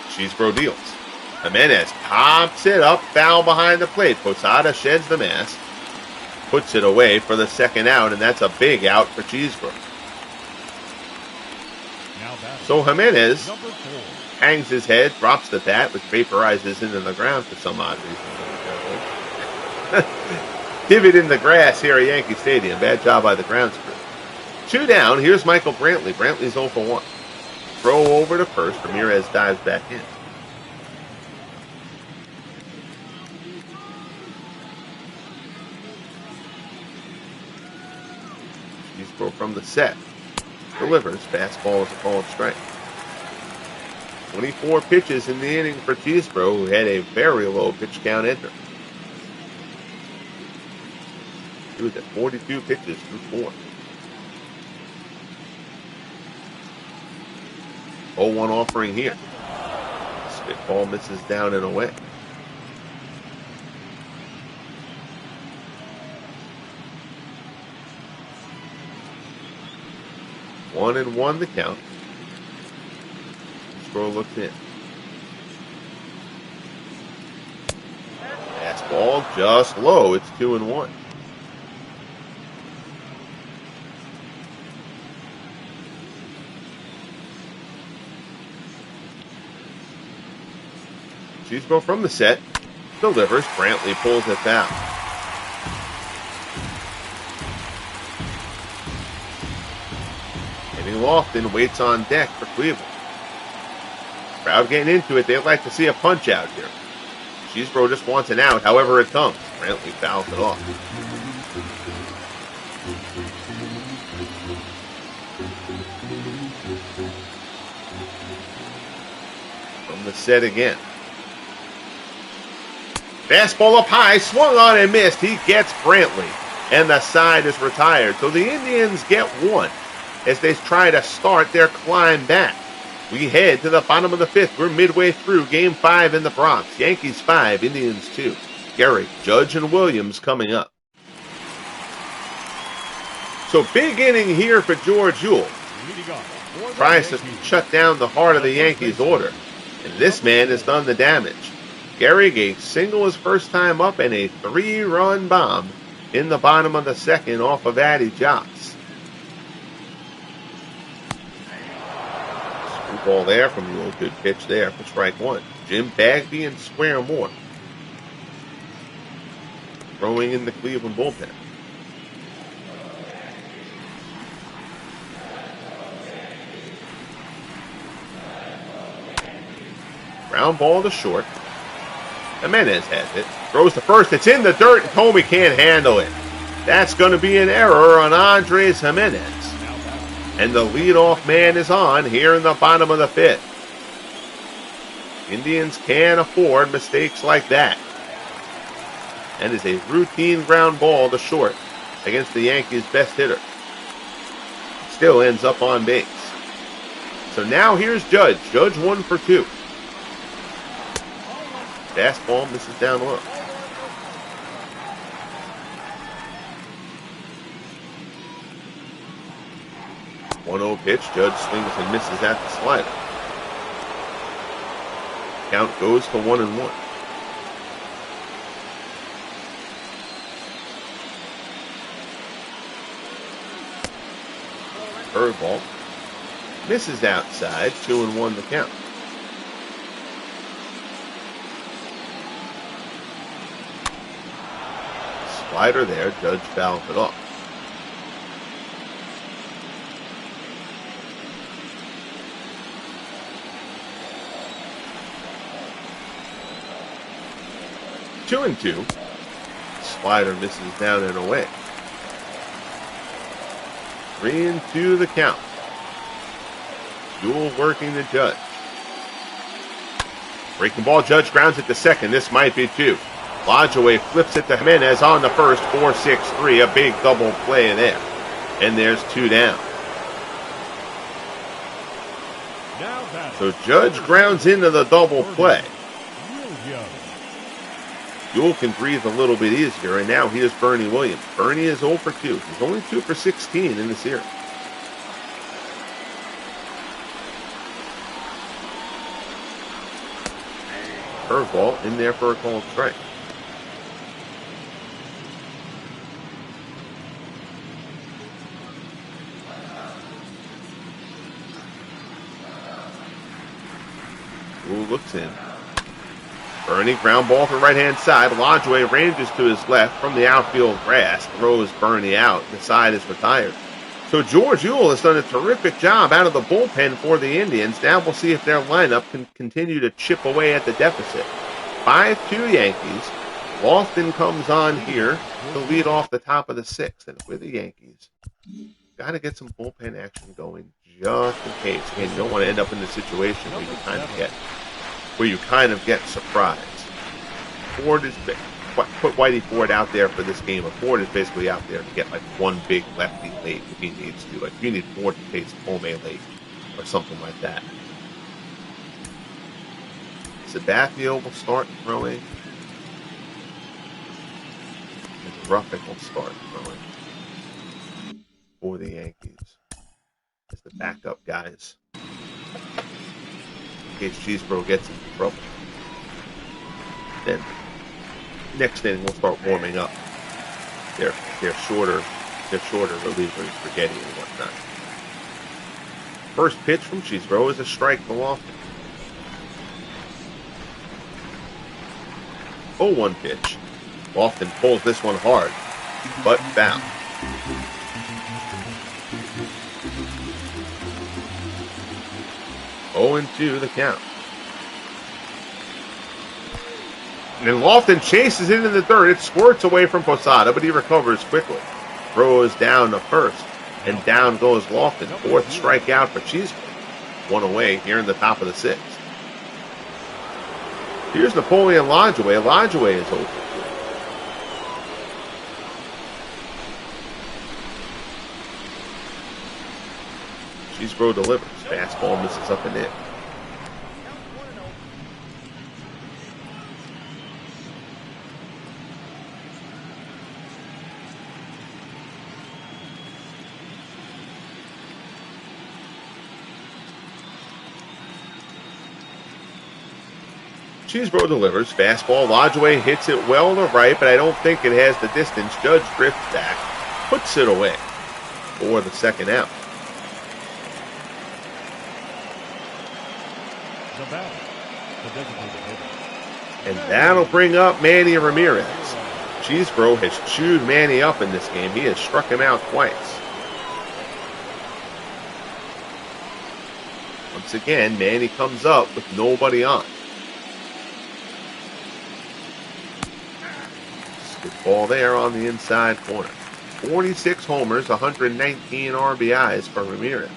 Cheesebro deals. Jimenez pops it up, foul behind the plate. Posada sheds the mask, puts it away for the second out, and that's a big out for Cheesebro. So Jimenez hangs his head, drops the bat, which vaporizes into the ground for some odd reason. Divot in the grass here at Yankee Stadium. Bad job by the grounds crew. 2 down. Here's Michael Brantley. Brantley's 0 for 1. Throw over to first. Ramirez dives back in. Cheesebro from the set. Delivers. Fastball is a called strike. 24 pitches in the inning for Cheesebro, who had a very low pitch count enter. He was at 42 pitches through 4. 0-1 offering here. Spitball misses down and away. One and one the count. Cheesebro looks in. Fastball just low. It's 2-1. Cheesebro from the set. Delivers. Brantley pulls it down. Kenny Lofton waits on deck for Cleveland. Crowd getting into it. They'd like to see a punch out here. Cheesebro just wants an out, however it comes. Brantley fouls it off. From the set again. Fastball up high, swung on and missed. He gets Brantley, and the side is retired. So the Indians get one as they try to start their climb back. We head to the bottom of the 5th. We're midway through Game 5 in the Bronx. Yankees 5, Indians 2. Gehrig, Judge, and Williams coming up. So big inning here for George Yule. Tries to shut down the heart of the Yankees order, and this man has done the damage. Gehrig, a single his first time up and a 3-run bomb in the bottom of the 2nd off of Addy Jocks. Screwball there from the old good pitch there for strike 1. Jim Bagby and Square Moore throwing in the Cleveland bullpen. Ground ball to short. Jimenez has it. Throws to first. It's in the dirt, and Comey can't handle it. That's going to be an error on Andres Jimenez. And the leadoff man is on here in the bottom of the 5th. Indians can't afford mistakes like that. And is a routine ground ball to short against the Yankees' best hitter. Still ends up on base. So now here's Judge. Judge 1 for 2. Fastball misses down low. One 1-0 pitch. Judge swings and misses at the slider. Count goes to 1-1. Curveball. Misses outside. 2-1 the count. Slider there. Judge fouls it off. Two and two. Slider misses down and away. 3-2 the count. Duel working the Judge. Breaking ball, Judge grounds it to second. This might be two. Lodgeway flips it to Jimenez on the first. 4-6-3. A big double play there. And there's two down. So Judge grounds into the double play. Duel can breathe a little bit easier, and now here's Bernie Williams. Bernie is 0 for 2. He's only 2 for 16 in the series. Curveball in there for a called strike. Duel looks in. Bernie, ground ball from right-hand side. Lodgeway ranges to his left from the outfield grass. Throws Bernie out. The side is retired. So George Ewell has done a terrific job out of the bullpen for the Indians. Now we'll see if their lineup can continue to chip away at the deficit. 5-2 Yankees. Lofton comes on here to lead off the top of the sixth. And with the Yankees, got to get some bullpen action going just in case. Again, you don't want to end up in the situation where you kind of get surprised. Ford is put Whitey Ford out there for this game. Ford is basically out there to get like one big lefty late if he needs to. Like if you need Ford to face Home late or something like that. Sabathia will start throwing. And Ruffin will start throwing for the Yankees as the backup guys. In case Cheesebro gets into trouble. Then next inning we'll start warming up. They're shorter relievers for Getty and whatnot. First pitch from Cheesebro is a strike to Lofton. 0-1 pitch. Lofton pulls this one hard, but foul. Oh and 2 the count. And then Lofton chases it in the third. It squirts away from Posada, but he recovers quickly. Throws down to first, and down goes Lofton. Fourth strikeout for Cheesebro. One away here in the top of the sixth. Here's Napoleon Lodgeway. Lodgeway is over. Cheesebro delivers. Fastball misses up and in. Cheesebro delivers. Fastball. Lodgeway hits it well to right, but I don't think it has the distance. Judge drifts back. Puts it away for the second out. And that'll bring up Manny Ramirez. Cheesebro has chewed Manny up in this game. He has struck him out twice. Once again, Manny comes up with nobody on. Good ball there on the inside corner. 46 homers, 119 RBIs for Ramirez.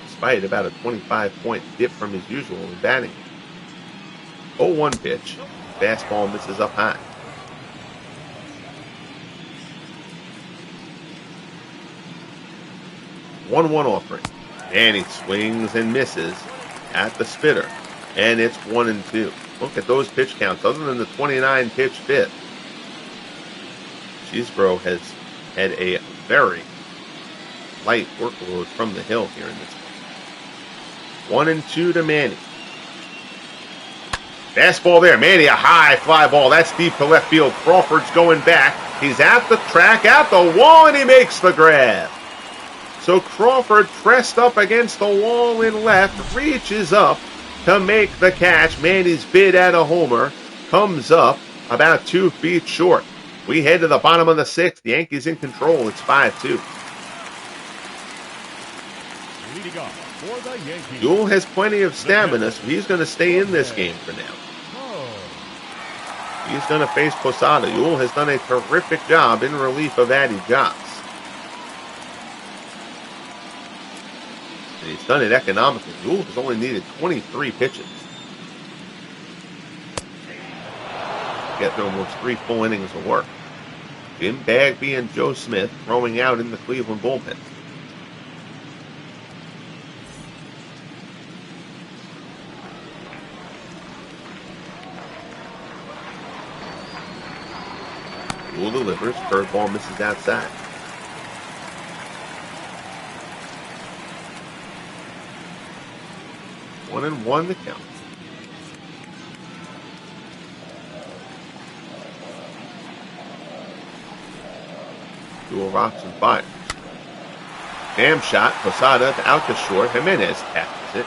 Despite about a 25-point dip from his usual in batting. 0-1 pitch. Fastball misses up high. One offering. And he swings and misses at the spitter. And it's 1-2. Look at those pitch counts. Other than the 29 pitch fifth, Cheesebro has had a very light workload from the hill here in this game. 1-2 to Manny. Fastball there. Manny, a high fly ball. That's deep to left field. Crawford's going back. He's at the track, at the wall, and he makes the grab. So Crawford pressed up against the wall in left, reaches up to make the catch. Manny's bid at a homer comes up about 2 feet short. We head to the bottom of the 6th. The Yankees in control. It's 5-2. Leading off for the Yankees. Yule has plenty of stamina, so he's going to stay in this game for now. He's going to face Posada. Yule has done a terrific job in relief of Addy Joss. And he's done it economically. Yule has only needed 23 pitches. Get through almost 3 full innings of work. Jim Bagby and Joe Smith throwing out in the Cleveland bullpen. Yule delivers. Curveball misses outside. One and one the count. Yule rocks and fires. Jam shot. Posada out to short. Jimenez tackles it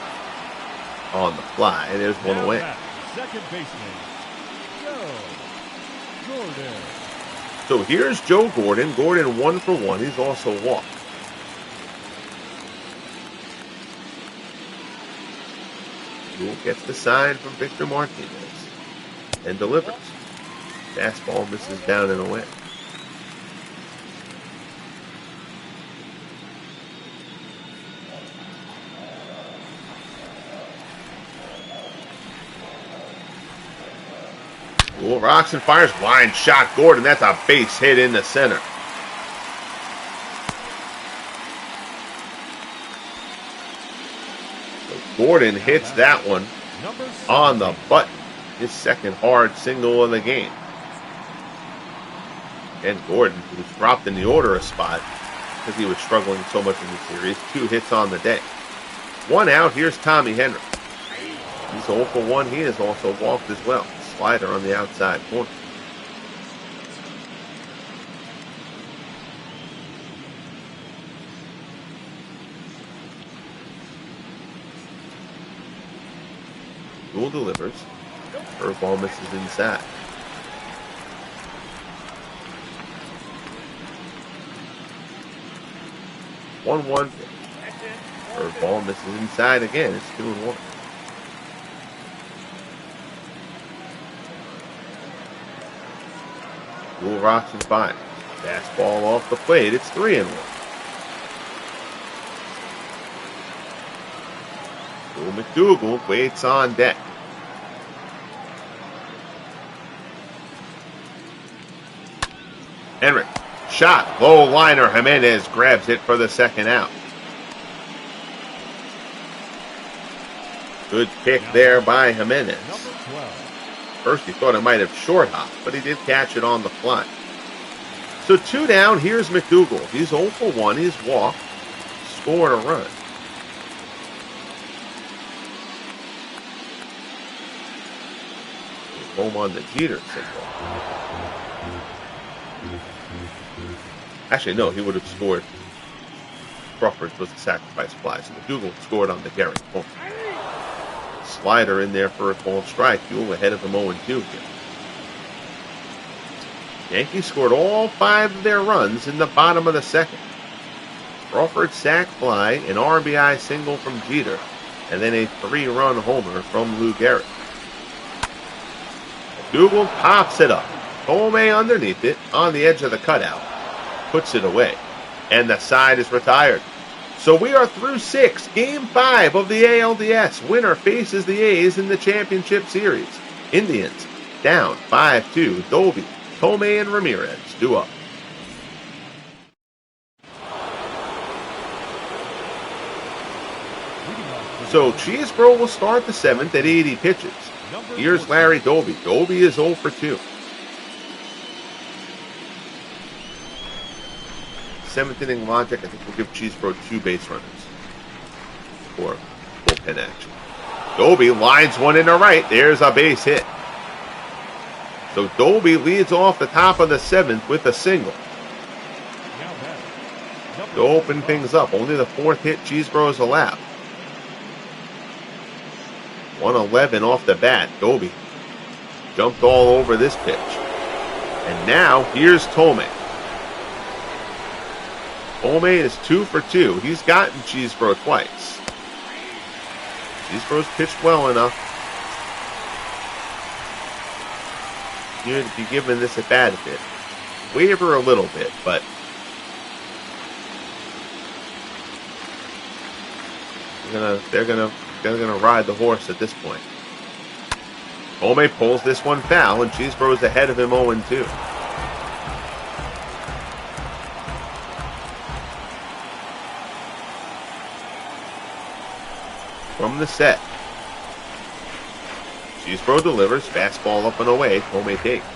on the fly. There's one away. Second baseman, Joe Gordon. So here's Joe Gordon. Gordon 1 for 1. He's also walked. Yule gets the sign from Victor Martinez and delivers. Fastball misses down and away. Yule rocks and fires. Line shot. Gordon. That's a base hit in the center. So Gordon hits that one on the button. His second hard single of the game. And Gordon, who's dropped in the order a spot because he was struggling so much in the series. 2 hits on the day. 1 out. Here's Tommy Henry. He's 0 for 1. He has also walked as well. Slider on the outside corner. Yule delivers. Curveball misses inside. One. Curveball misses inside again. It's 2-1. Yule rocks and fires. Fastball off the plate. It's 3-1. Yule McDougal waits on deck. Henry. Shot. Low liner. Jimenez grabs it for the second out. Good pick there by Jimenez. First he thought it might have short hopped, but he did catch it on the fly. So 2 down. Here's McDougal. He's 0 for 1. He's walked. Scored a run. Home on the Jeter single. Actually, no, he would have scored. Crawford was a sacrifice fly, so McDougal scored on the Gehrig home. Slider in there for a called strike. Yule ahead of him 0-2 here. Yankees scored all 5 of their runs in the bottom of the 2nd. Crawford sac fly, an RBI single from Jeter, and then a 3-run homer from Lou Gehrig. McDougal pops it up. Tomei underneath it on the edge of the cutout. Puts it away. And the side is retired. So we are through 6. Game 5 of the ALDS. Winner faces the A's in the championship series. Indians down 5-2. Doby, Tomei, and Ramirez due up. So Cheesebro will start the 7th at 80 pitches. Here's Larry Doby. Doby is 0 for 2. 7th inning logic, I think we'll give Cheesebro 2 base runners for bullpen action. Doby lines one into right. There's a base hit. So Doby leads off the top of the 7th with a single. To open things up. Only the 4th hit Cheeseboro's allowed. 111 off the bat. Doby jumped all over this pitch. And now here's Tomei. Tomei is 2 for 2. He's gotten Cheeseboro twice. Cheeseboro's pitched well enough. You'd be giving this at bat a bit. Waver a little bit, but they're gonna ride the horse at this point. Tomei pulls this one foul, and Cheeseboro's ahead of him 0-2. From the set, Cheeseboro delivers, fastball up and away, Tomei takes.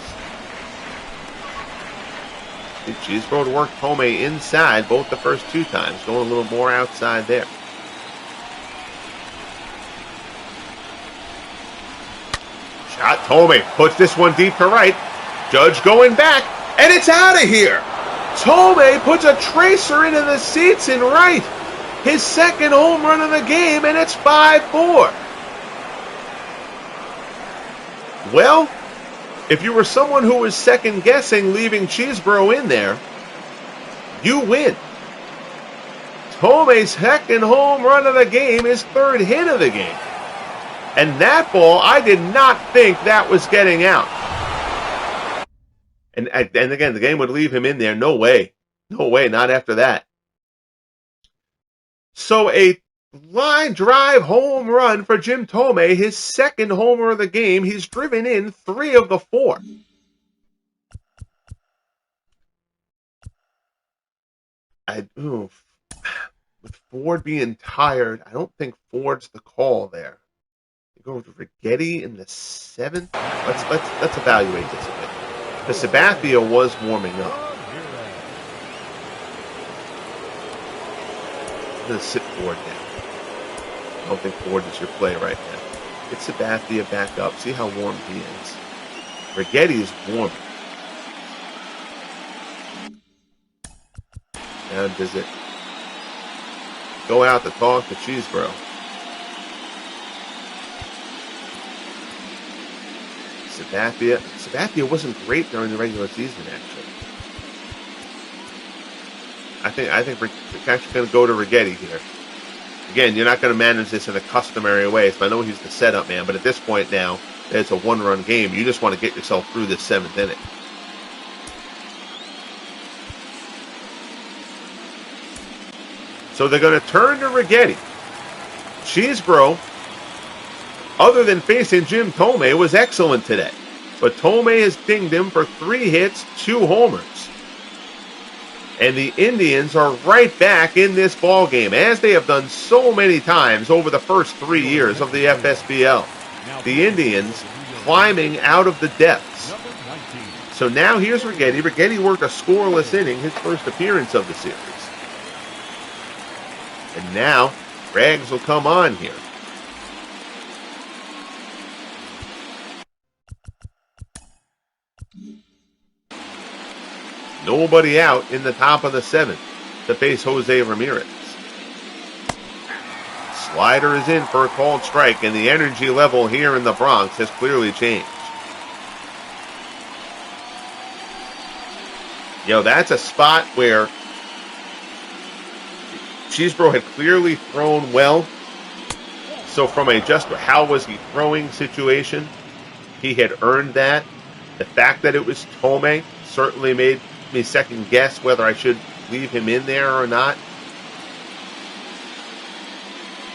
Cheeseboro to work Tomei inside both the first 2 times, going a little more outside there. Shot, Tomei puts this one deep to right. Judge going back, and it's out of here. Tomei puts a tracer into the seats in right. His 2nd home run of the game, and it's 5-4. Well, if you were someone who was second-guessing leaving Cheeseboro in there, you win. Tomei's 2nd home run of the game, his 3rd hit of the game. And that ball, I did not think that was getting out. And again, the game would leave him in there. No way. No way, not after that. So a line drive home run for Jim Tomei, his 2nd homer of the game. He's driven in 3 of the 4. With Ford being tired, I don't think Ford's the call there. You go to Rigetti in the 7th. Let's evaluate this a bit. The Sabathia was warming up. I'm going to sit Ford down. I don't think Ford is your play right now. Get Sabathia back up. See how warm he is. Rigetti is warm. Now does it go out to talk to Cheeseboro? Sabathia wasn't great during the regular season, actually. I think we're actually going to go to Rigetti here. Again, you're not going to manage this in a customary way, so I know he's the setup man, but at this point now, it's a 1-run game. You just want to get yourself through this 7th inning. So they're going to turn to Rigetti. Cheeseboro, other than facing Jim Tomei, was excellent today. But Tomei has dinged him for 3 hits, 2 homers. And the Indians are right back in this ball game, as they have done so many times over the first 3 years of the FSBL. The Indians climbing out of the depths. So now here's Rigetti. Rigetti worked a scoreless inning, his first appearance of the series. And now Rags will come on here. Nobody out in the top of the 7th to face Jose Ramirez. Slider is in for a called strike, and the energy level here in the Bronx has clearly changed. That's a spot where Cheeseboro had clearly thrown well. So from a just how was he throwing situation, he had earned that. The fact that it was Tomei certainly made me second guess whether I should leave him in there or not.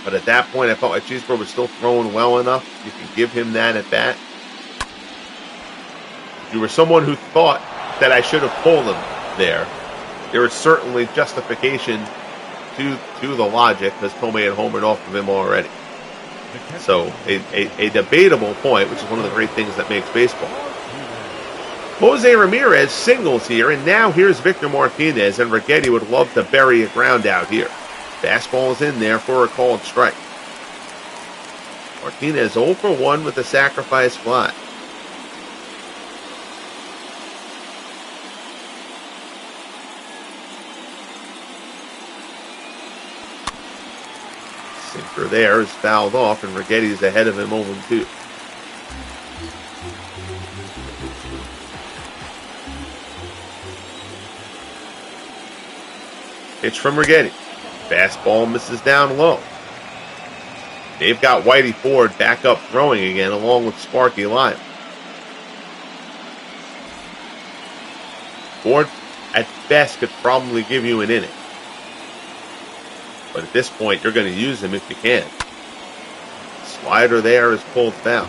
But at that point, I felt like Cheeseboro was still throwing well enough. You could give him that at bat. If you were someone who thought that I should have pulled him there was certainly justification to the logic, because Tomei had homered off of him already. So a debatable point, which is one of the great things that makes baseball. Jose Ramirez singles here, and now here's Victor Martinez, and Rigetti would love to bury a ground out here. Fastball is in there for a called strike. Martinez 0 for 1 with a sacrifice fly. Sinker there is fouled off, and Righetti's ahead of him 0-2. Pitch from Righetti. Fastball misses down low. They've got Whitey Ford back up throwing again, along with Sparky Lyle. Ford, at best, could probably give you an inning. But at this point, you're going to use him if you can. Slider there is pulled foul.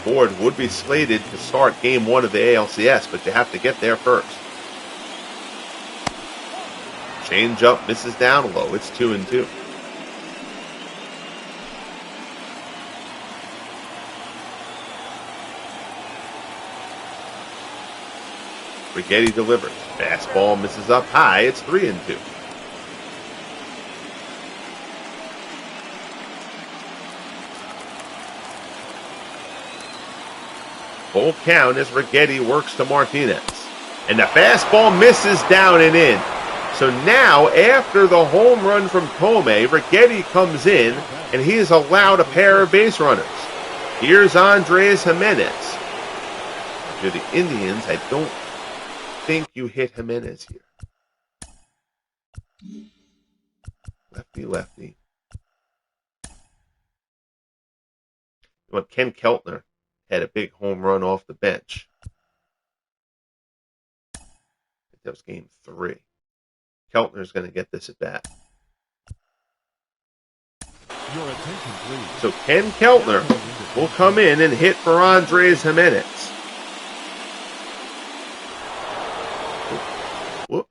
Ford would be slated to start Game 1 of the ALCS, but you have to get there first. Change up misses down low. It's 2-2. Righetti delivers. Fastball misses up high. It's 3-2. Full count as Righetti works to Martinez. And the fastball misses down and in. So now, after the home run from Tomei, Righetti comes in, and he is allowed a pair of base runners. Here's Andres Jimenez. If you're the Indians, I don't think you hit Jimenez here. Lefty, lefty. Well, Ken Keltner had a big home run off the bench. I think that was Game 3. Keltner's going to get this at bat. Your attention, please. So Ken Keltner will come in and hit for Andres Jimenez. Whoop.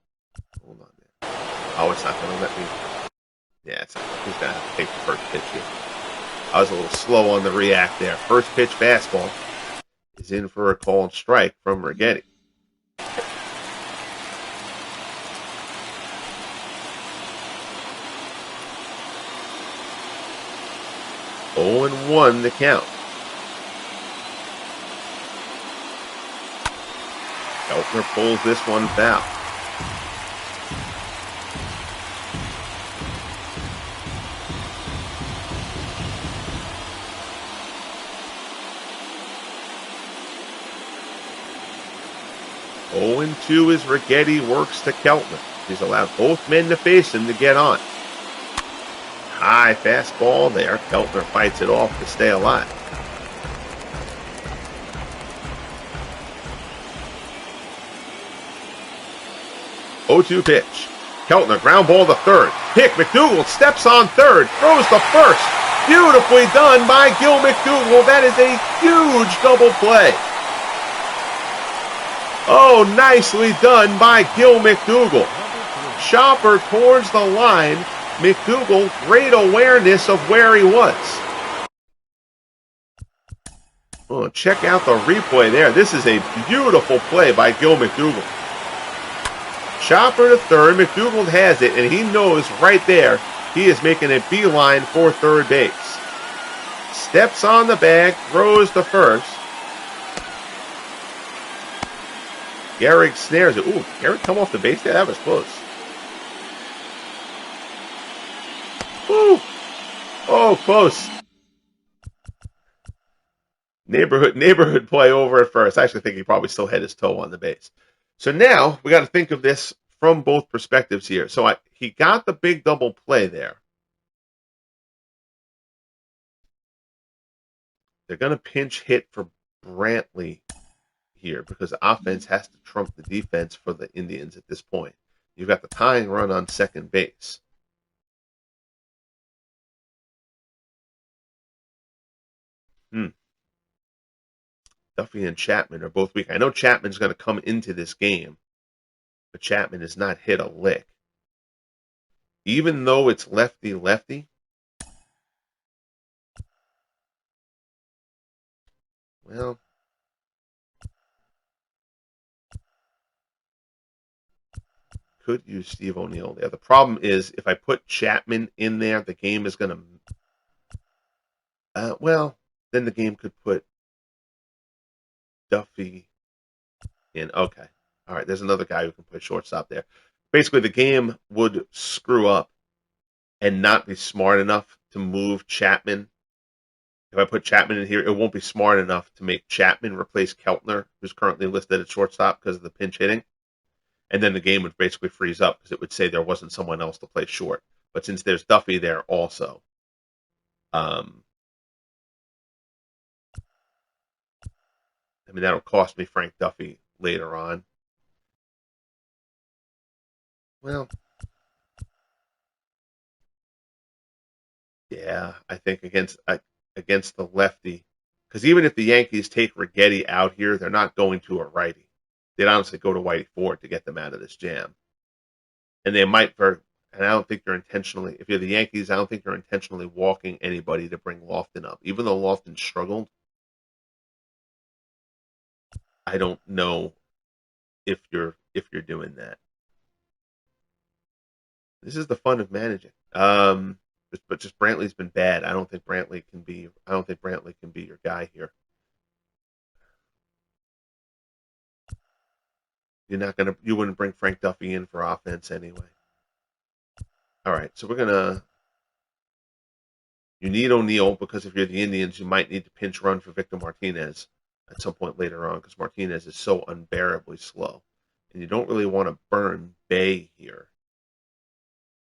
Hold on there. Oh, it's not going to let me. Yeah, it's not. He's going to have to take the first pitch here. I was a little slow on the react there. First pitch fastball is in for a called strike from Righetti. Oh, 0-1 the count. Keltner pulls this one foul. Oh, 2 as Righetti works to Keltner. He's allowed both men to face him to get on. High fastball there. Keltner fights it off to stay alive. Oh, 2 pitch. Keltner ground ball to third. Pick McDougal steps on third. Throws to first. Beautifully done by Gil McDougal. That is a huge double play. Oh, nicely done by Gil McDougal. Chopper towards the line. McDougal, great awareness of where he was. Oh, check out the replay there. This is a beautiful play by Gil McDougal. Chopper to third. McDougal has it, and he knows right there he is making a beeline for third base. Steps on the bag, throws to first. Gehrig snares it. Ooh, Gehrig come off the base there? That was close. Ooh. Oh, close. Neighborhood play over at first. I actually think he probably still had his toe on the base. So now we got to think of this from both perspectives here. So he got the big double play there. They're going to pinch hit for Brantley here because the offense has to trump the defense for the Indians at this point. You've got the tying run on second base. Duffy and Chapman are both weak. I know Chapman's going to come into this game, but Chapman has not hit a lick. Even though it's lefty-lefty, well, could use Steve O'Neill there. The problem is if I put Chapman in there, the game is going to... well, then the game could put Duffy in. Okay. All right, there's another guy who can play shortstop there. Basically, the game would screw up and not be smart enough to move Chapman. If I put Chapman in here, it won't be smart enough to make Chapman replace Keltner, who's currently listed at shortstop because of the pinch hitting. And then the game would basically freeze up because it would say there wasn't someone else to play short. But since there's Duffy there also, I mean, that'll cost me Frank Duffy later on. Well, yeah, I think against the lefty, because even if the Yankees take Righetti out here, they're not going to a righty. They'd honestly go to Whitey Ford to get them out of this jam. And they might, and I don't think they're intentionally, if you're the Yankees, I don't think they're intentionally walking anybody to bring Lofton up. Even though Lofton struggled, I don't know if you're doing that. This is the fun of managing. But just Brantley's been bad. I don't think Brantley can be your guy here. You wouldn't bring Frank Duffy in for offense anyway. All right, so you need O'Neill because if you're the Indians, you might need to pinch run for Victor Martinez at some point later on because Martinez is so unbearably slow. And you don't really want to burn Bay here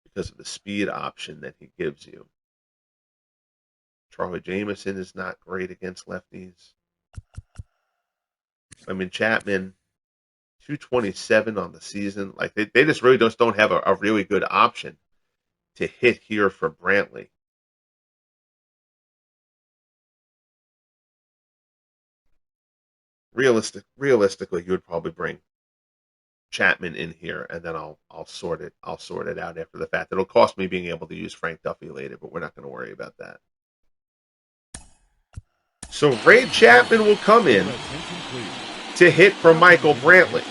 because of the speed option that he gives you. Charlie Jameson is not great against lefties. I mean, Chapman, 227 on the season. Like they just really don't have a really good option to hit here for Brantley. Realistically, you would probably bring Chapman in here, and then I'll sort it out after the fact. It'll cost me being able to use Frank Duffy later, but we're not going to worry about that. So Ray Chapman will come in to hit for Michael Brantley.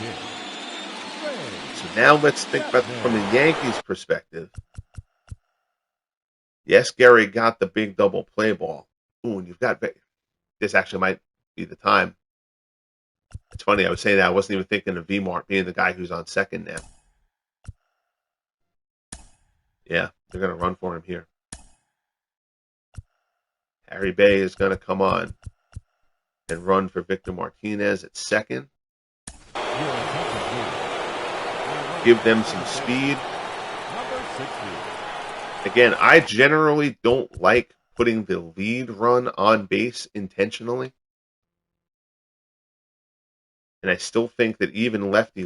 So now let's think about it from the Yankees' perspective. Yes, Gary got the big double play ball. Ooh, and this actually might be the time. It's funny, I was saying that I wasn't even thinking of V-Mart being the guy who's on second now. Yeah, they're going to run for him here. Harry Bay is going to come on and run for Victor Martinez at second. Give them some speed. Again, I generally don't like putting the lead run on base intentionally. And I still think that even lefty,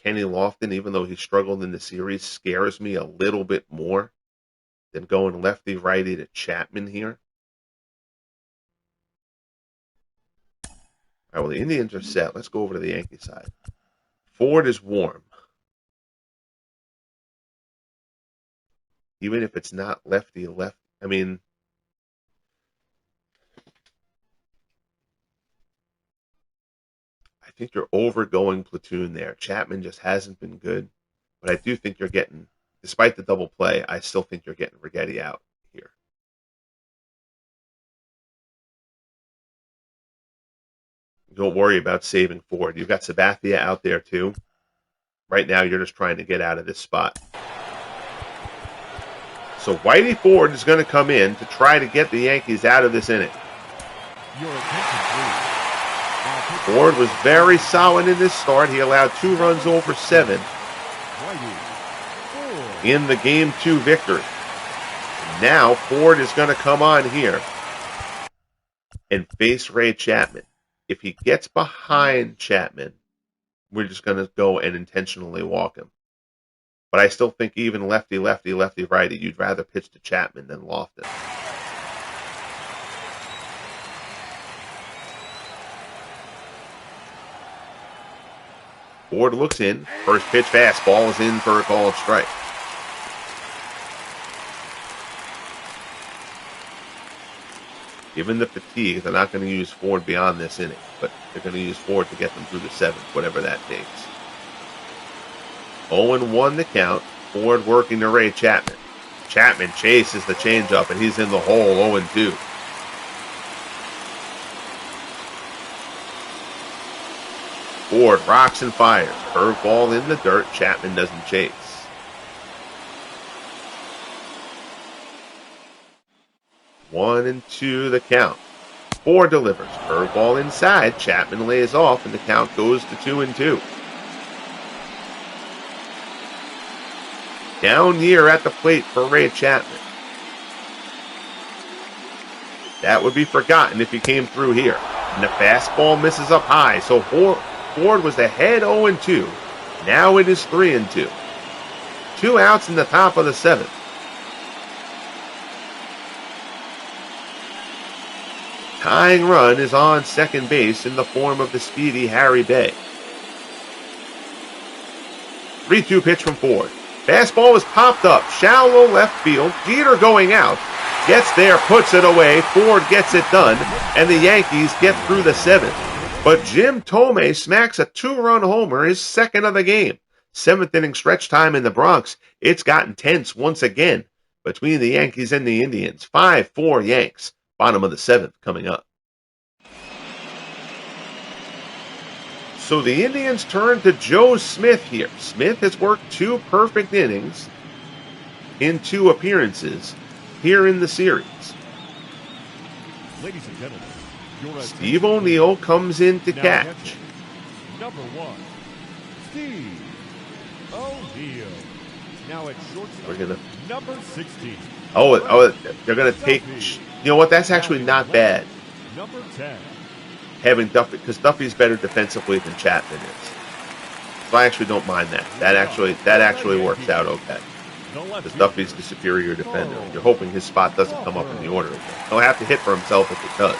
Kenny Lofton, even though he struggled in the series, scares me a little bit more than going lefty-righty to Chapman here. All right, well, the Indians are set. Let's go over to the Yankee side. Ford is warm. Even if it's not lefty-left, I mean, I think you're overgoing platoon there. Chapman just hasn't been good. But I do think you're getting, despite the double play, I still think you're getting Righetti out here. Don't worry about saving Ford. You've got Sabathia out there too. Right now, you're just trying to get out of this spot. So Whitey Ford is going to come in to try to get the Yankees out of this inning. Ford was very solid in this start. He allowed 2 runs over 7 in the Game 2 victory. Now Ford is going to come on here and face Ray Chapman. If he gets behind Chapman, we're just going to go and intentionally walk him. But I still think even lefty-righty, you'd rather pitch to Chapman than Lofton. Ford looks in. First pitch fastball is in for a called strike. Given the fatigue, they're not going to use Ford beyond this inning, but they're going to use Ford to get them through the 7th, whatever that takes. 0-1 the count. Ford working to Ray Chapman. Chapman chases the changeup, and he's in the hole, 0-2. Ford rocks and fires. Curveball in the dirt. Chapman doesn't chase. 1-2 the count. Ford delivers. Curveball inside. Chapman lays off, and the count goes to 2-2. Down year at the plate for Ray Chapman. That would be forgotten if he came through here. And the fastball misses up high, so Ford was ahead 0-2. Now it is 3-2. 2 outs in the top of the 7th. Tying run is on second base in the form of the speedy Harry Bay. 3-2 pitch from Ford. Fastball is popped up, shallow left field. Jeter going out. Gets there, puts it away. Ford gets it done, and the Yankees get through the 7th. But Jim Thome smacks a 2-run homer, his second of the game. 7th inning stretch time in the Bronx. It's gotten tense once again between the Yankees and the Indians. 5-4 Yanks. Bottom of the 7th coming up. So the Indians turn to Joe Smith here. Smith has worked 2 perfect innings in 2 appearances here in the series. Ladies and gentlemen, Steve O'Neill comes in to catch. Number 1, Steve O'Neill. Now at shortstop, number 16. They're going to take... You know what? That's actually not bad. Number 10. Having Duffy, because Duffy's better defensively than Chapman is. So I actually don't mind that. That actually works out okay. Because Duffy's the superior defender. You're hoping his spot doesn't come up in the order again. He'll have to hit for himself if it does.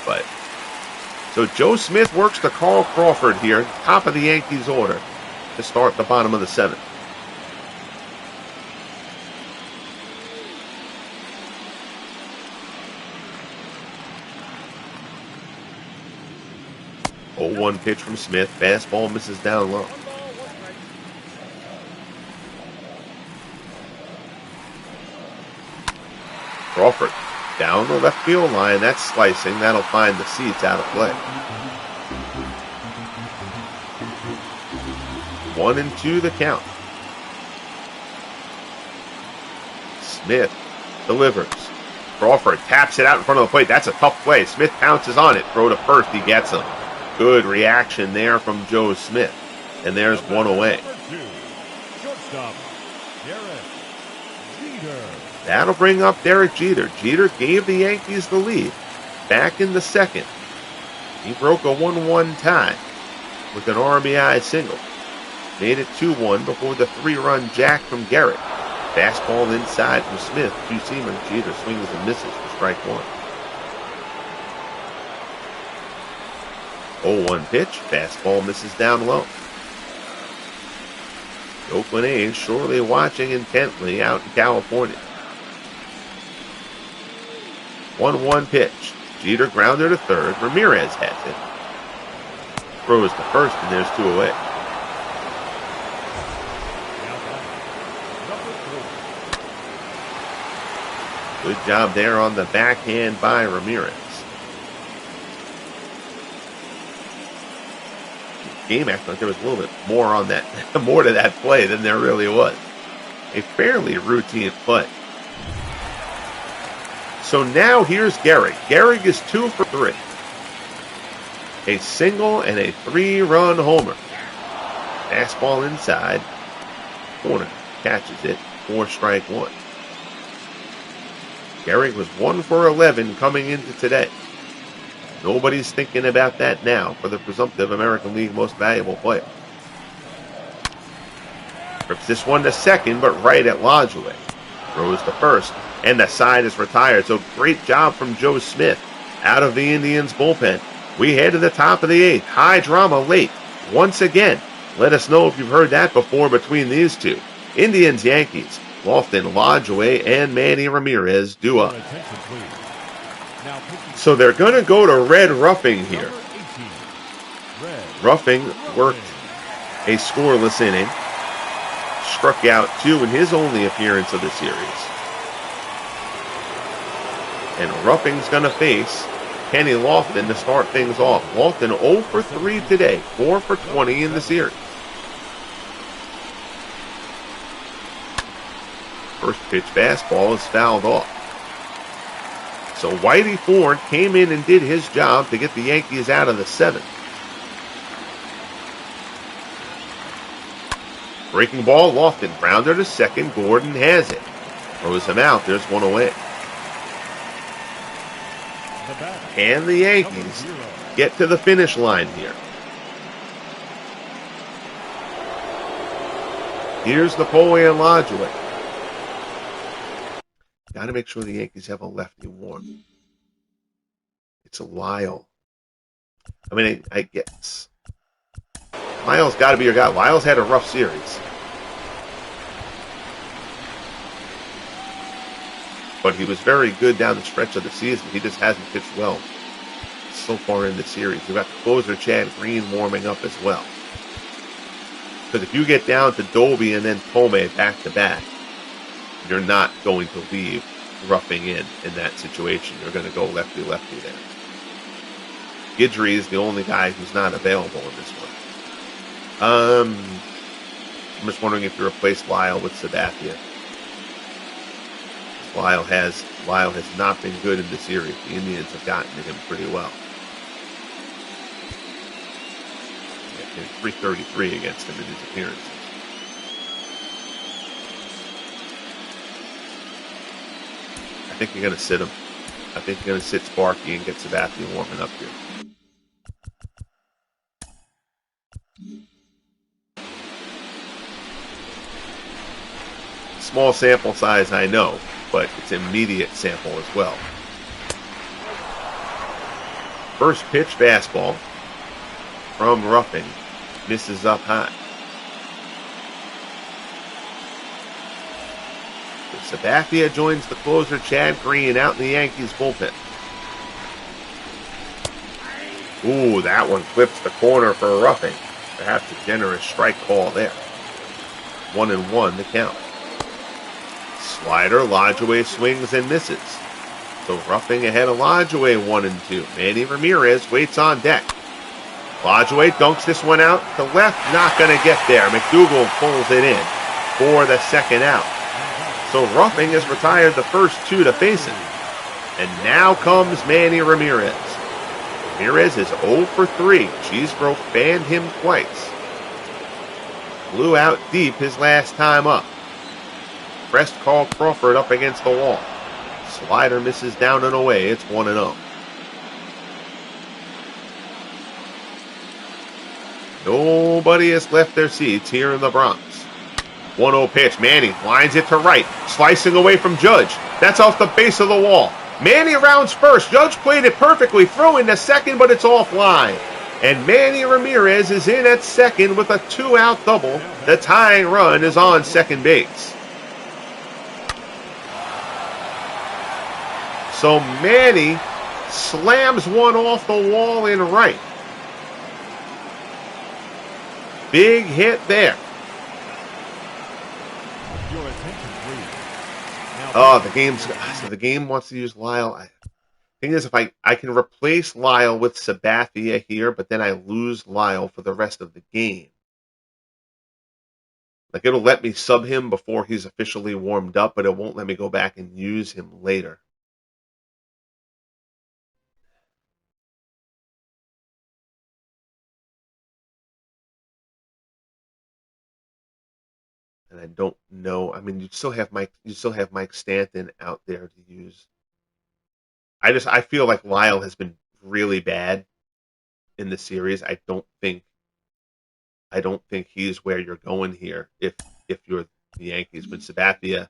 But so Joe Smith works to Carl Crawford here, top of the Yankees order, to start the bottom of the 7th. Oh, 1 pitch from Smith. Fastball misses down low. Crawford down the left field line. That's slicing. That'll find the seats out of play. 1-2 the count. Smith delivers. Crawford taps it out in front of the plate. That's a tough play. Smith pounces on it. Throw to first. He gets him. Good reaction there from Joe Smith. And there's 1 away. Shortstop, Derek Jeter. That'll bring up Derek Jeter. Jeter gave the Yankees the lead back in the 2nd. He broke a 1-1 tie with an RBI single. Made it 2-1 before the 3-run jack from Garrett. Fastball inside from Smith. 2-seamer. Jeter swings and misses for strike 1. 0-1 pitch. Fastball misses down low. The Oakland A's surely watching intently out in California. 1-1 pitch. Jeter grounder to third. Ramirez has it. Throws to first, and there's 2 away. Good job there on the backhand by Ramirez. Game acted like there was a little bit more on that, more to that play than there really was. A fairly routine play. So now here's Gehrig. Gehrig is 2 for 3. A single and a 3-run homer. Fastball inside. Corner catches it for strike 1. Gehrig was 1 for 11 coming into today. Nobody's thinking about that now for the presumptive American League Most Valuable Player. Rips this one to second, but right at Lajoie. Throws to first, and the side is retired. So great job from Joe Smith out of the Indians bullpen. We head to the top of the 8th. High drama late. Once again, let us know if you've heard that before between these two. Indians, Yankees. Lofton, Lajoie, and Manny Ramirez do up. So they're going to go to Red Ruffing here. Ruffing worked a scoreless inning. struck out 2 in his only appearance of the series. And Ruffing's going to face Kenny Lofton to start things off. Lofton 0 for 3 today, 4 for 20 in the series. First pitch fastball is fouled off. So Whitey Ford came in and did his job to get the Yankees out of the 7th. Breaking ball, Lofton, grounder to second. Gordon has it. Throws him out. There's one away. And the Yankees get to the finish line here. Here's Napoleon Lajoie. Got to make sure the Yankees have a lefty warm. It's a Lyle. I mean, I guess. Lyle's got to be your guy. Lyle's had a rough series. But he was very good down the stretch of the season. He just hasn't pitched well so far in the series. We've got the closer, Chad Green, warming up as well. Because if you get down to Dolby and then Tome back-to-back, you're not going to leave Ruffing in that situation. You're going to go lefty-lefty there. Guidry is the only guy who's not available in this one. I'm just wondering if you replace Lyle with Sabathia. Lyle has not been good in the series. The Indians have gotten to him pretty well. 333 against him in his appearances. I think you're going to sit him. I think you're going to sit Sparky and get Sabathia warming up here. Small sample size, I know, but it's immediate sample as well. First pitch fastball from Ruffing. Misses up high. Sabathia joins the closer Chad Green out in the Yankees bullpen. Ooh, that one flips the corner for Ruffing. Perhaps a generous strike call there. 1-1 the count. Slider, Lajoie swings and misses. So Ruffing ahead of Lajoie 1-2. Manny Ramirez waits on deck. Lajoie dunks this one out to left, not going to get there. McDougal pulls it in for the second out. So Ruffing has retired the first 2 to face him. And now comes Manny Ramirez. Ramirez is 0 for 3. Cheesebro fanned him twice. Blew out deep his last time up. Pressed Carl Crawford up against the wall. Slider misses down and away. It's 1-0. Nobody has left their seats here in the Bronx. 1-0 pitch. Manny lines it to right. Slicing away from Judge. That's off the base of the wall. Manny rounds first. Judge played it perfectly. Throwing to second, but it's offline. And Manny Ramirez is in at second with a 2-out double. The tying run is on second base. So Manny slams one off the wall in right. Big hit there. Oh, the game wants to use Lyle. Thing is, if I can replace Lyle with Sabathia here, but then I lose Lyle for the rest of the game. Like, it'll let me sub him before he's officially warmed up, but it won't let me go back and use him later. And I don't know. I mean, you still have Mike Stanton out there to use. I feel like Lyle has been really bad in the series. I don't think he's where you're going here if you're the Yankees. But Sabathia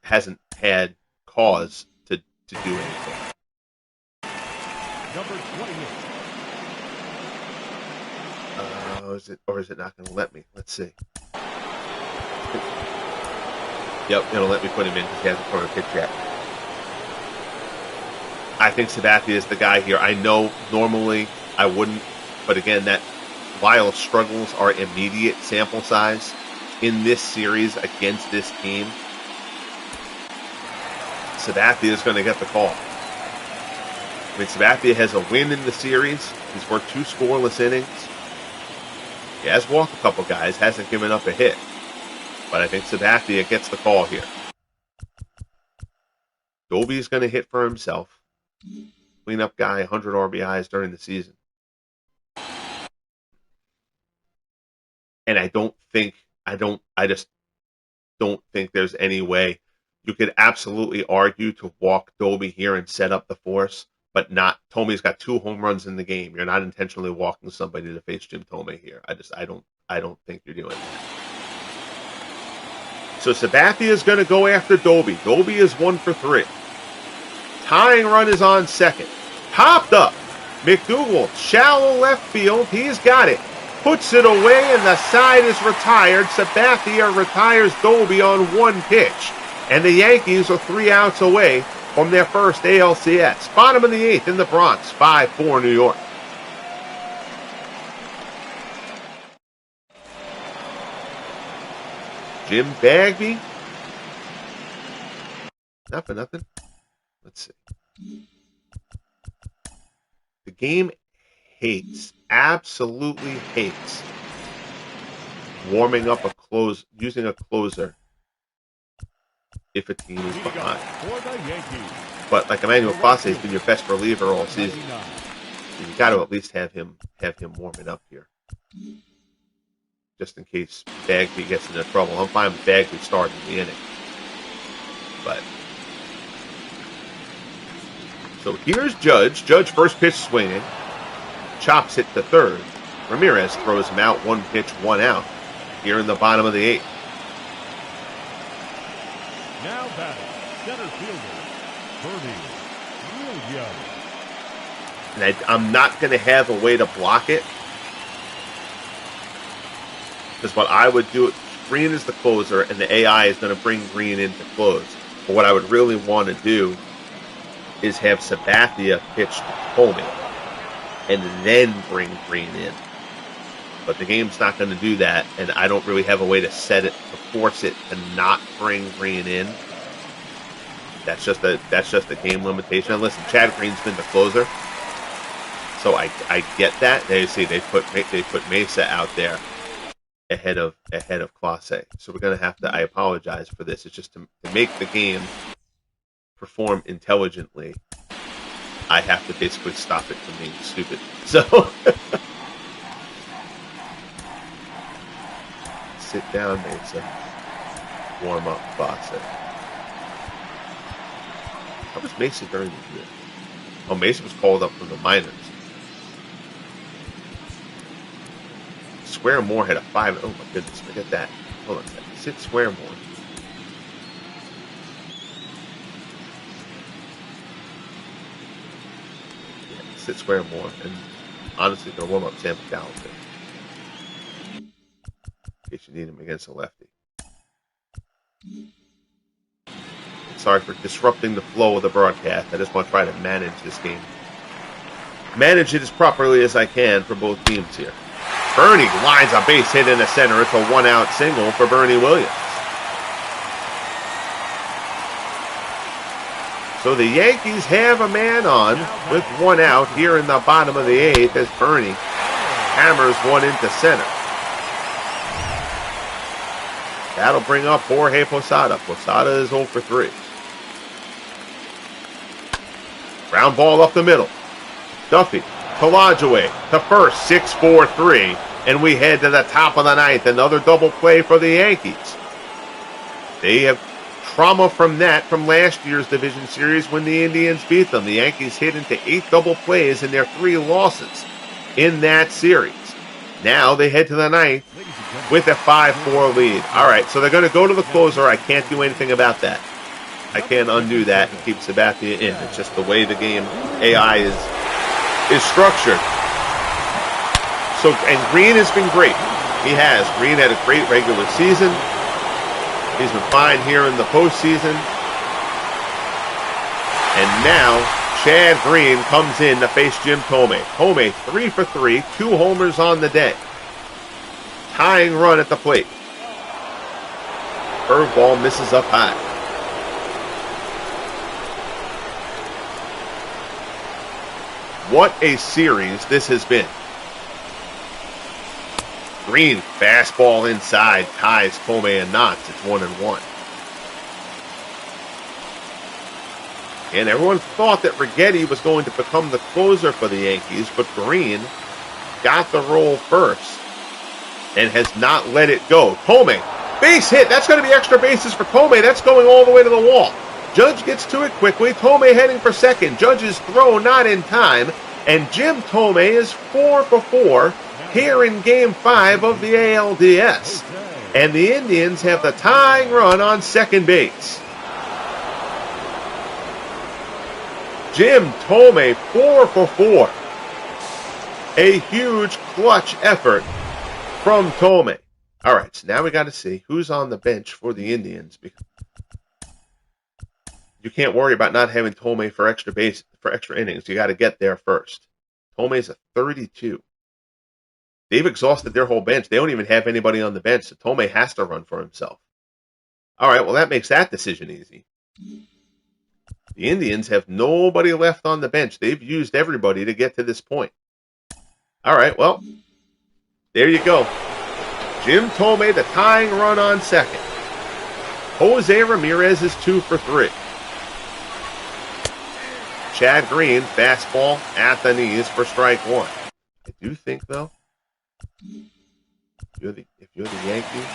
hasn't had cause to do anything. Number 28. Is it not going to let me? Let's see. Yep, it'll let me put him in because he hasn't thrown a pitch yet. I think Sabathia is the guy here. I know normally I wouldn't, but again, that Lyle's struggles are immediate sample size. in this series against this team, Sabathia is going to get the call. I mean, Sabathia has a win in the series. He's worked 2 scoreless innings. He has walked a couple guys, hasn't given up a hit. But I think Sabathia gets the call here. Doby's going to hit for himself. Cleanup guy, 100 RBIs during the season. And I just don't think there's any way. You could absolutely argue to walk Doby here and set up the force, but not. Tomei's got 2 home runs in the game. You're not intentionally walking somebody to face Jim Thome here. I don't think you're doing that. So Sabathia is going to go after Doby. Doby is 1 for 3. Tying run is on second. Popped up. McDougal, shallow left field. He's got it. Puts it away, and the side is retired. Sabathia retires Doby on 1 pitch. And the Yankees are 3 outs away from their first ALCS. Bottom of the 8th in the Bronx, 5-4 New York. Jim Bagby. Not for nothing. Let's see. The game absolutely hates warming up using a closer if a team is behind. But like Emmanuel Clase has been your best reliever all season. So you got to at least have him warming up here, just in case Bagby gets into trouble. I'm fine with Bagby starting the inning, but so here's Judge. Judge first pitch swinging, chops it to third. Ramirez throws him out, 1 pitch, 1 out. Here in the bottom of the 8th. Now batting, center fielder, Bernie Williams. And I'm not going to have a way to block it. Because what I would do, Green is the closer, and the AI is going to bring Green in to close. But what I would really want to do is have Sabathia pitch to Thome, and then bring Green in. But the game's not going to do that, and I don't really have a way to set it, to force it to not bring Green in. That's just a game limitation. And listen, Chad Green's been the closer, so I get that. They put Mesa out there ahead of Clase. So we're going to have to. I apologize for this. It's just to make the game perform intelligently. I have to basically stop it from being stupid. So. Sit down, Mesa. Warm up, Clase. How was Mesa during the year? Oh, Mesa was called up from the minors. Swearmore had a 5. Oh my goodness, forget that. Hold on a second. Sit Swearmore. Yeah, sit Swearmore. And honestly, gonna warm up Sam McAllister. In case you need him against a lefty. Sorry for disrupting the flow of the broadcast. I just want to try to manage this game. Manage it as properly as I can for both teams here. Bernie lines a base hit in the center. It's a 1-out single for Bernie Williams. So the Yankees have a man on with 1 out here in the bottom of the 8th as Bernie hammers 1 into center. That'll bring up Jorge Posada. Posada is 0 for 3. Ground ball up the middle. Duffy, Pelageway to first, 6-4-3. And we head to the top of the 9th. Another double play for the Yankees. They have trauma from that from last year's division series when the Indians beat them. The Yankees hit into 8 double plays in their 3 losses in that series. Now they head to the 9th with a 5-4 lead. All right, so they're going to go to the closer. I can't do anything about that. I can't undo that and keep Sabathia in. It's just the way the game AI is structured. So, and Green has been great. He has. Green had a great regular season. He's been fine here in the postseason. And now Chad Green comes in to face Jim Thome. Thome 3 for 3, 2 homers on the day. Tying run at the plate. Curveball misses up high. What a series this has been. Green, fastball inside, ties Tomei and Knotts. It's 1-1. And everyone thought that Righetti was going to become the closer for the Yankees, but Green got the role first and has not let it go. Tomei, base hit. That's going to be extra bases for Tomei. That's going all the way to the wall. Judge gets to it quickly. Tomei heading for second. Judge's throw not in time. And Jim Tomei is 4 for 4 here in Game 5 of the ALDS. And the Indians have the tying run on second base. Jim Tomei, 4 for 4. A huge clutch effort from Tomei. All right, so now we got to see who's on the bench for the Indians. You can't worry about not having Tomei for extra innings. You got to get there first. Tomei's a 32. They've exhausted their whole bench. They don't even have anybody on the bench, so Tomei has to run for himself. All right, well, that makes that decision easy. The Indians have nobody left on the bench. They've used everybody to get to this point. All right, well, there you go. Jim Tomei, the tying run on second. Jose Ramirez is 2 for 3. Chad Green, fastball at the knees for strike 1. I do think, though, if you're the Yankees,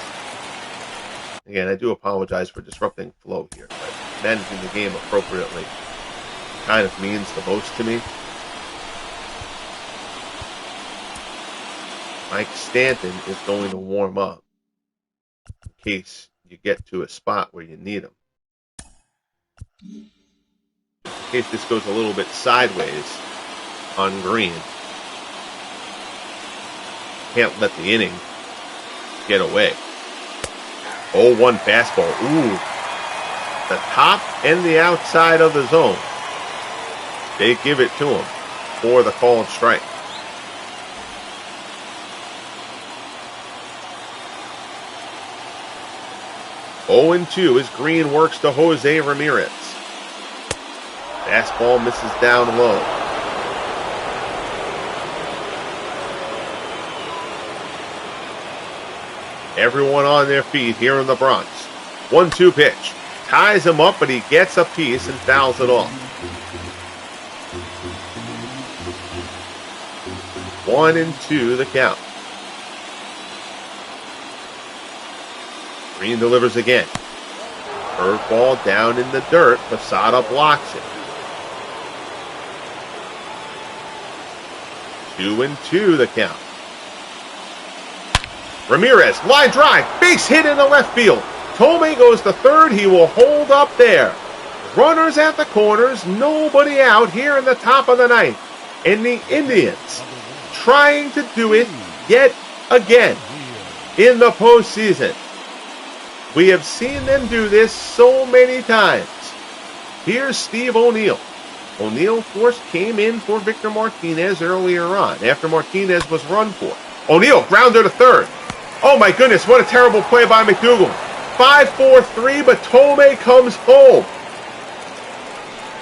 again, I do apologize for disrupting flow here, but managing the game appropriately kind of means the most to me. Mike Stanton is going to warm up in case you get to a spot where you need him. In case this goes a little bit sideways on Green. Can't let the inning get away. 0-1 fastball. Ooh. The top and the outside of the zone. They give it to him for the called strike. Oh, 2 as Green works to Jose Ramirez. Fastball misses down low. Everyone on their feet here in the Bronx. 1-2 pitch. Ties him up, but he gets a piece and fouls it off. 1-2 the count. Green delivers again. Curveball down in the dirt. Posada blocks it. 2-2 the count. Ramirez, line drive, base hit into left field. Tomei goes to third. He will hold up there. Runners at the corners, nobody out here in the top of the ninth. And the Indians trying to do it yet again in the postseason. We have seen them do this so many times. Here's Steve O'Neill. O'Neill, of course, came in for Victor Martinez earlier on, after Martinez was run for. O'Neill, grounder to third. Oh my goodness, what a terrible play by McDougal. 5-4-3, but Tomei comes home.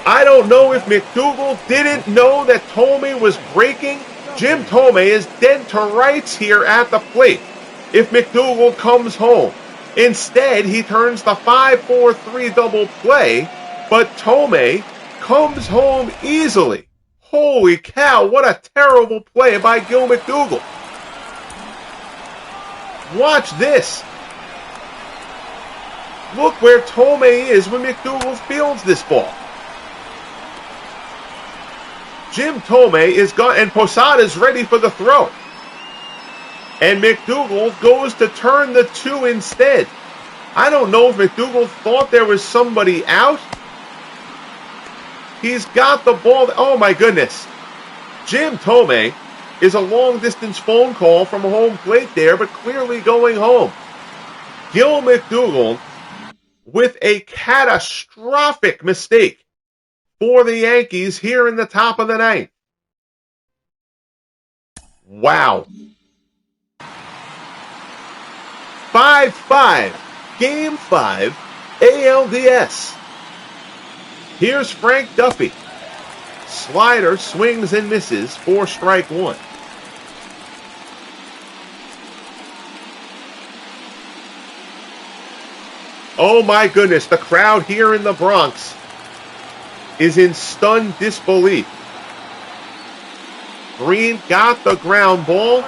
I don't know if McDougal didn't know that Tomei was breaking. Jim Tomei is dead to rights here at the plate if McDougal comes home. Instead, he turns the 5-4-3 double play, but Tomei comes home easily. Holy cow, what a terrible play by Gil McDougal. Watch this. Look where Tomei is when McDougal fields this ball. Jim Tomei is gone, and Posada's ready for the throw. And McDougal goes to turn the 2 instead. I don't know if McDougal thought there was somebody out. He's got the ball. Oh my goodness. Jim Tomei is a long-distance phone call from home plate there, but clearly going home. Gil McDougal with a catastrophic mistake for the Yankees here in the top of the ninth. Wow. 5-5 Game 5, ALDS. Here's Frank Duffy. Slider swings and misses for strike one. Oh my goodness, the crowd here in the Bronx is in stunned disbelief. Green got the ground ball.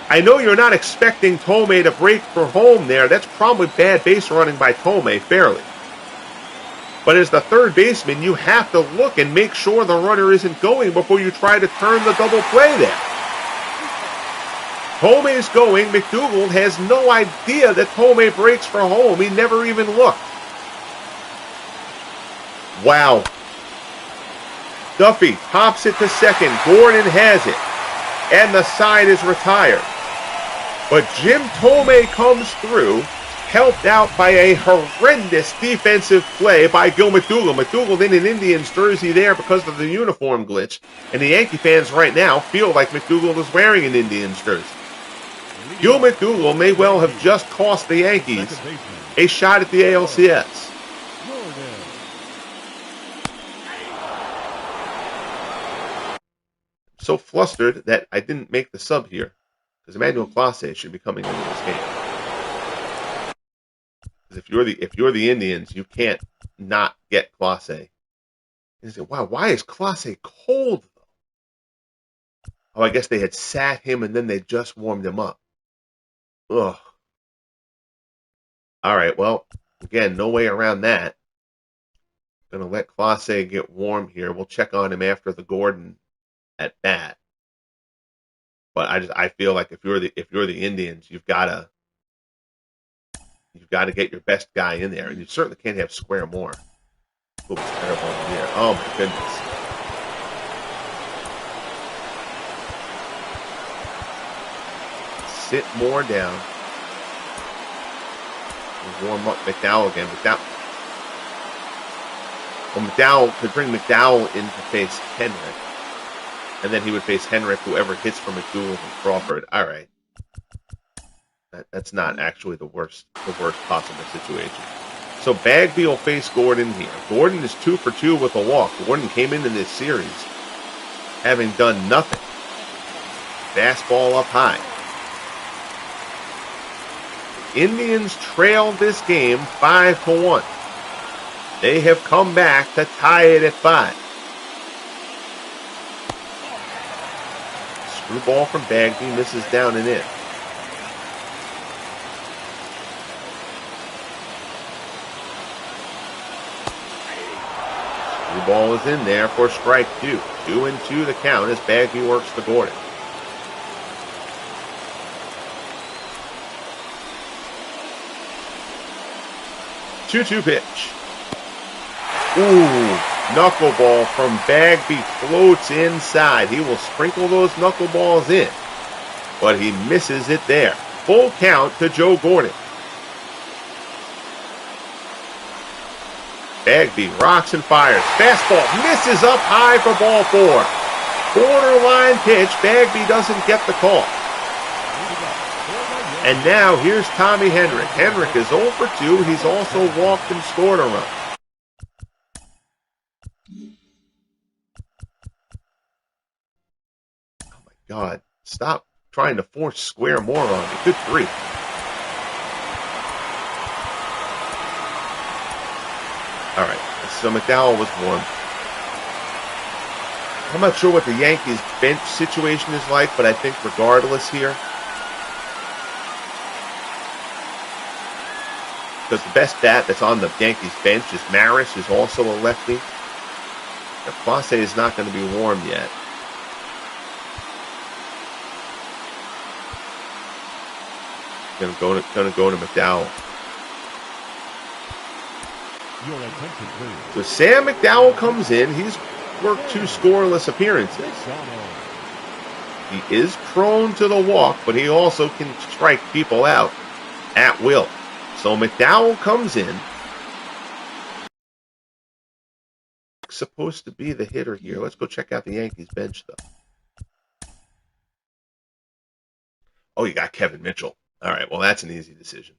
I know you're not expecting Tomei to break for home there. That's probably bad base running by Tomei, fairly. But as the third baseman, you have to look and make sure the runner isn't going before you try to turn the double play there. Tomei's going. McDougal has no idea that Tomei breaks for home. He never even looked. Wow. Duffy pops it to second. Gordon has it. And the side is retired. But Jim Tomei comes through, helped out by a horrendous defensive play by Gil McDougal. McDougal in an Indians jersey there because of the uniform glitch. And the Yankee fans right now feel like McDougal is wearing an Indians jersey. Gil McDougal may well have just cost the Yankees a shot at the ALCS. So flustered that I didn't make the sub here, because Emmanuel Clase should be coming into this game. Because if you're the Indians, you can't not get Clase. And you say, wow, why is Clase cold though? Oh, I guess they had sat him and then they just warmed him up. Ugh. All right, well, again, no way around that. Gonna let Clase get warm here. We'll check on him after the Gordon at bat. But I feel like if you're the Indians, you've got to get your best guy in there, and you certainly can't have Square Moore. Oops, terrible here. Oh my goodness. Sit Moore down. We'll warm up McDowell again. McDowell could bring McDowell in to face Henrik. And then he would face Henrik, whoever hits for McDougal and Crawford. All right. That's not actually the worst possible situation. So Bagby will face Gordon here. Gordon is 2 for 2 with a walk. Gordon came into this series having done nothing. Fastball up high. Indians trail this game 5-1. They have come back to tie it at 5. Screw ball from Bagby, misses down and in. Screw ball is in there for strike 2. 2-2 the count as Bagby works to Gordon. Two-two pitch. Ooh, knuckleball from Bagby floats inside. He will sprinkle those knuckleballs in, but he misses it there. Full count to Joe Gordon. Bagby rocks and fires. Fastball misses up high for ball 4. Borderline pitch. Bagby doesn't get the call. And now here's Tommy Henrik. Henrik is 0 for 2. He's also walked and scored a run. Oh my God. Stop trying to force Square Moore on me. Good grief. All right. So McDowell was warm. I'm not sure what the Yankees bench situation is like, but I think regardless here, because the best bat that's on the Yankees bench is Maris, who's also a lefty. Now, Clase is not going to be warm yet. Going to go to McDowell. So Sam McDowell comes in. He's worked 2 scoreless appearances. He is prone to the walk, but he also can strike people out at will. So McDowell comes in. Supposed to be the hitter here. Let's go check out the Yankees bench, though. Oh, you got Kevin Mitchell. All right, well, that's an easy decision.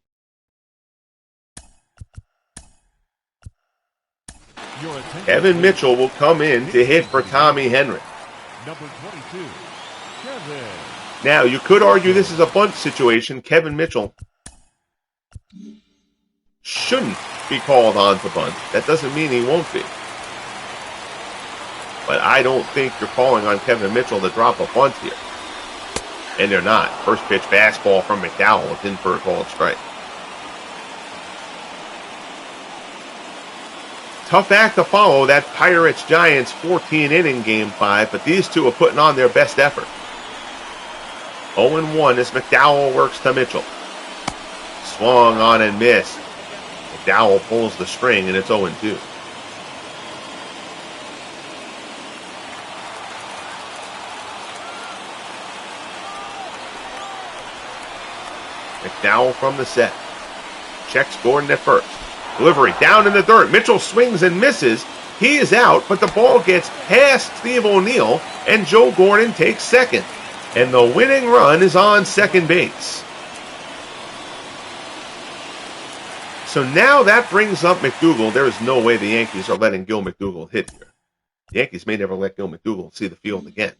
Your attention, Kevin please. Mitchell will come in to hit for Tommy Henry. Number 22, Kevin. Now, you could argue this is a bunt situation. Kevin Mitchell shouldn't be called on to bunt. That doesn't mean he won't be. But I don't think you're calling on Kevin Mitchell to drop a bunt here. And they're not. First pitch fastball from McDowell is in for a called strike. Tough act to follow, that Pirates-Giants 14-inning Game 5, but these two are putting on their best effort. 0-1 as McDowell works to Mitchell. Swung on and missed. McDowell pulls the string, and it's 0-2. McDowell from the set. Checks Gordon at first. Delivery down in the dirt. Mitchell swings and misses. He is out, but the ball gets past Steve O'Neill, and Joe Gordon takes second. And the winning run is on second base. So now that brings up McDougal. There is no way the Yankees are letting Gil McDougal hit here. The Yankees may never let Gil McDougal see the field again.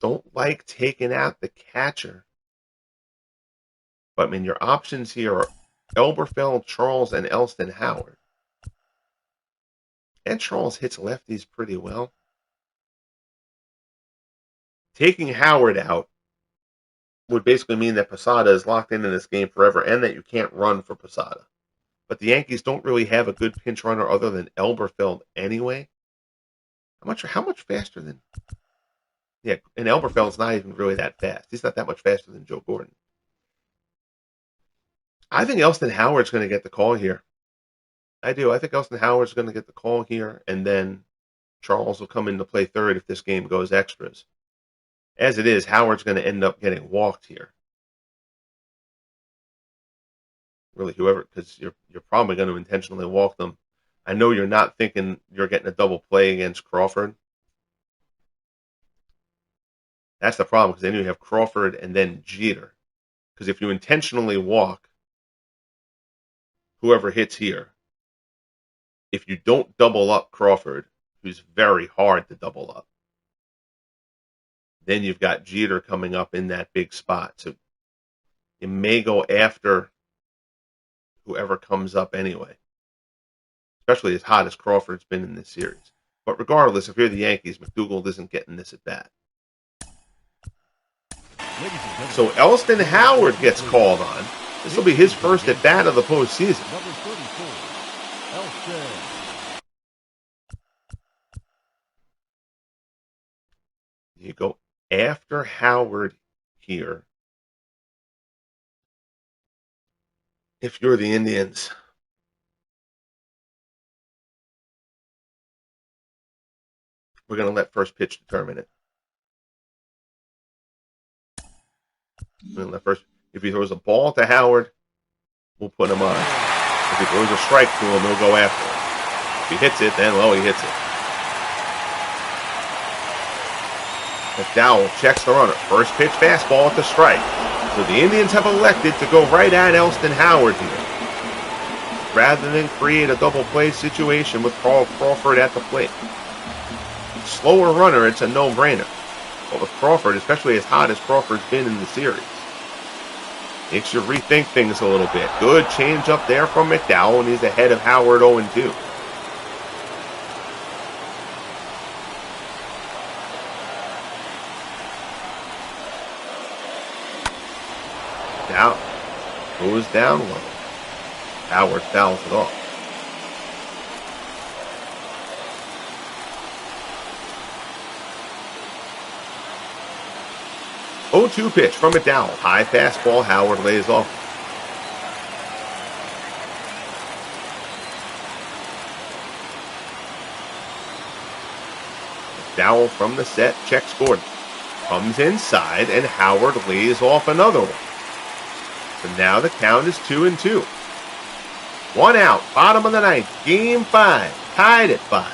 Don't like taking out the catcher. But, I mean, your options here are Elberfeld, Charles, and Elston Howard. And Charles hits lefties pretty well. Taking Howard out would basically mean that Posada is locked into this game forever and that you can't run for Posada. But the Yankees don't really have a good pinch runner other than Elberfeld anyway. How much faster than... Yeah, and Elberfeld's not even really that fast. He's not that much faster than Joe Gordon. I think Elston Howard's going to get the call here. I do. I think Elston Howard's going to get the call here, and then Charles will come in to play third if this game goes extras. As it is, Howard's going to end up getting walked here. Really, whoever, because you're probably going to intentionally walk them. I know you're not thinking you're getting a double play against Crawford. That's the problem, because then you have Crawford and then Jeter. Because if you intentionally walk whoever hits here, if you don't double up Crawford, who's very hard to double up, then you've got Jeter coming up in that big spot. So you may go after whoever comes up anyway, especially as hot as Crawford's been in this series. But regardless, if you're the Yankees, McDougal isn't getting this at bat. So Elston Howard gets called on. This will be his first at bat of the postseason. Number 34, Elston. You go after Howard here. If you're the Indians, we're going to let first pitch determine it. If he throws a ball to Howard, we'll put him on. If he throws a strike to him, we'll go after him. If he hits it, then, well, he hits it. McDowell checks the runner. First pitch fastball at the strike. So the Indians have elected to go right at Elston Howard here, rather than create a double play situation with Carl Crawford at the plate. Slower runner, it's a no-brainer. But with Crawford, especially as hot as Crawford's been in the series, makes you rethink things a little bit. Good change up there from McDowell, and he's ahead of Howard 0-2. Down. Goes down low. Howard fouls it off. Oh-2 pitch from McDowell. High fastball. Howard lays off. McDowell from the set. Checks Gordon. Comes inside, and Howard lays off another one. So now the count is 2-2. One out. Bottom of the ninth. Game 5. Tied at 5.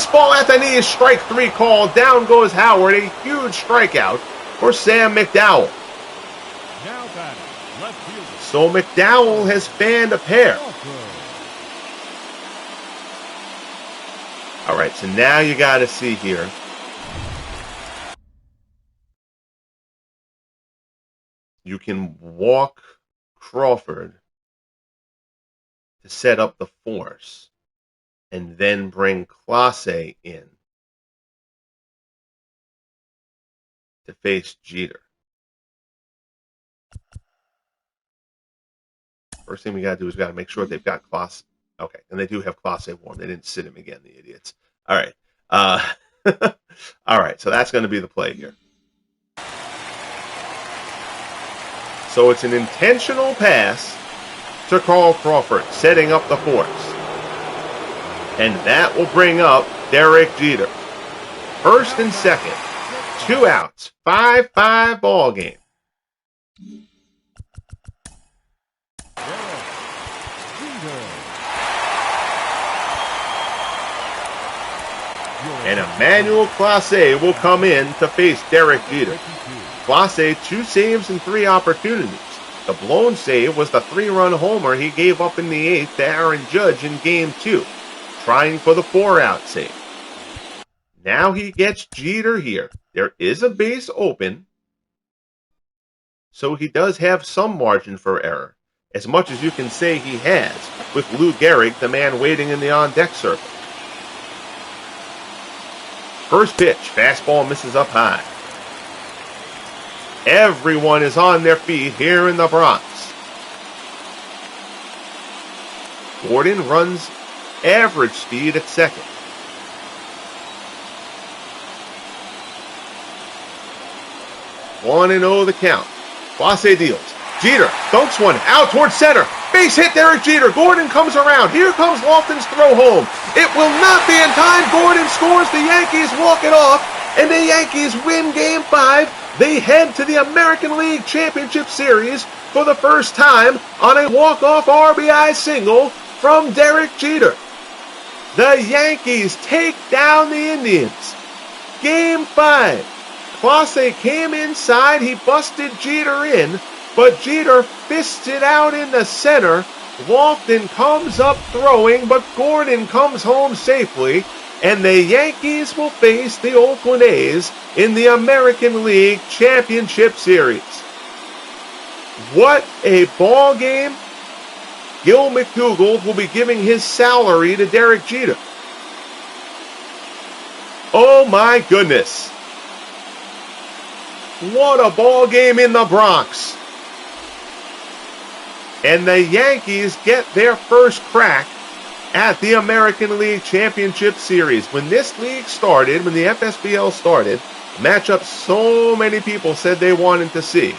Fastball at the knees, strike 3 call. Down goes Howard, a huge strikeout for Sam McDowell. Now batting, left fielder. So McDowell has fanned a pair. All right, so now you got to see here. You can walk Crawford to set up the force and then bring Clase in to face Jeter. First thing we got to do is we got to make sure they've got Clase. Okay, and they do have Clase warm. They didn't sit him again, the idiots. All right. All right, so that's going to be the play here. So it's an intentional pass to Carl Crawford, setting up the force. And that will bring up Derek Jeter. First and second, 2 outs, 5-5 ball game. And Emmanuel Clase will come in to face Derek Jeter. Clase, 2 saves and 3 opportunities. The blown save was the 3-run homer he gave up in the 8th to Aaron Judge in Game 2, trying for the 4-out save. Now he gets Jeter here. There is a base open, so he does have some margin for error, as much as you can say he has with Lou Gehrig, the man waiting in the on-deck circle. First pitch, fastball misses up high. Everyone is on their feet here in the Bronx. Gordon runs average speed at second. One and 0 the count. Clase deals. Jeter dunks one out towards center. Base hit Derek Jeter. Gordon comes around. Here comes Lofton's throw home. It will not be in time. Gordon scores. The Yankees walk it off. And the Yankees win Game 5. They head to the American League Championship Series for the first time on a walk-off RBI single from Derek Jeter. The Yankees take down the Indians. Game 5. Clase came inside. He busted Jeter in, but Jeter fists it out in the center. Lofton comes up throwing, but Gordon comes home safely. And the Yankees will face the Oakland A's in the American League Championship Series. What a ball game. Gil McDougald will be giving his salary to Derek Jeter. Oh my goodness. What a ball game in the Bronx. And the Yankees get their first crack at the American League Championship Series. When this league started, when the FSBL started, the matchup so many people said they wanted to see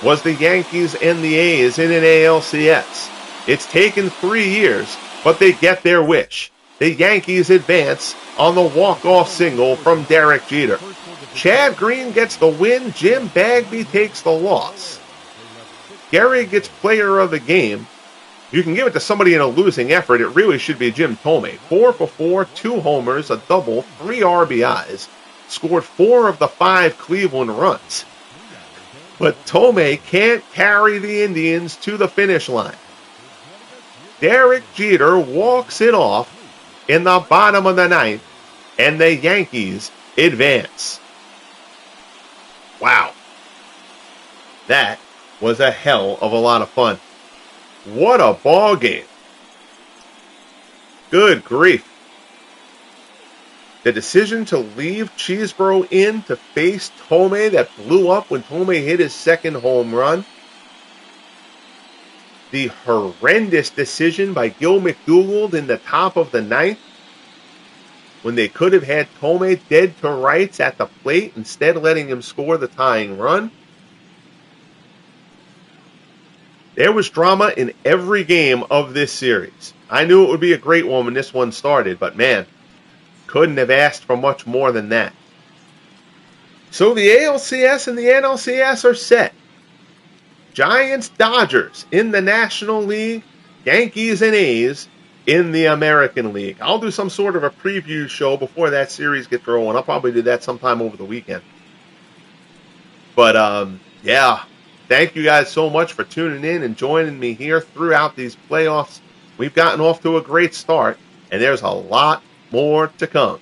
was the Yankees and the A's in an ALCS. It's taken 3 years, but they get their wish. The Yankees advance on the walk-off single from Derek Jeter. Chad Green gets the win. Jim Bagby takes the loss. Gehrig gets player of the game. You can give it to somebody in a losing effort. It really should be Jim Thome. 4 for 4, 2 homers, a double, 3 RBIs. Scored 4 of the 5 Cleveland runs. But Thome can't carry the Indians to the finish line. Derek Jeter walks it off in the bottom of the 9th, and the Yankees advance. Wow. That was a hell of a lot of fun. What a ball game. Good grief. The decision to leave Cheeseborough in to face Thome that blew up when Thome hit his second home run. The horrendous decision by Gil McDougald in the top of the 9th when they could have had Thome dead to rights at the plate, instead letting him score the tying run. There was drama in every game of this series. I knew it would be a great one when this one started, but man, couldn't have asked for much more than that. So the ALCS and the NLCS are set. Giants, Dodgers in the National League, Yankees and A's in the American League. I'll do some sort of a preview show before that series gets rolling. I'll probably do that sometime over the weekend. But yeah, thank you guys so much for tuning in and joining me here throughout these playoffs. We've gotten off to a great start, and there's a lot more to come.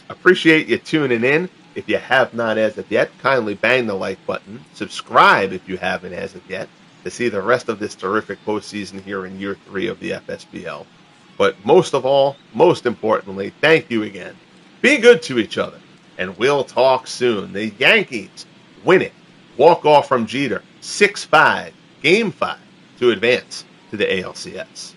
Appreciate you tuning in. If you have not as of yet, kindly bang the like button. Subscribe if you haven't as of yet to see the rest of this terrific postseason here in year 3 of the FSBL. But most of all, most importantly, thank you again. Be good to each other, and we'll talk soon. The Yankees win it. Walk off from Jeter. 6-5, Game 5 to advance to the ALCS.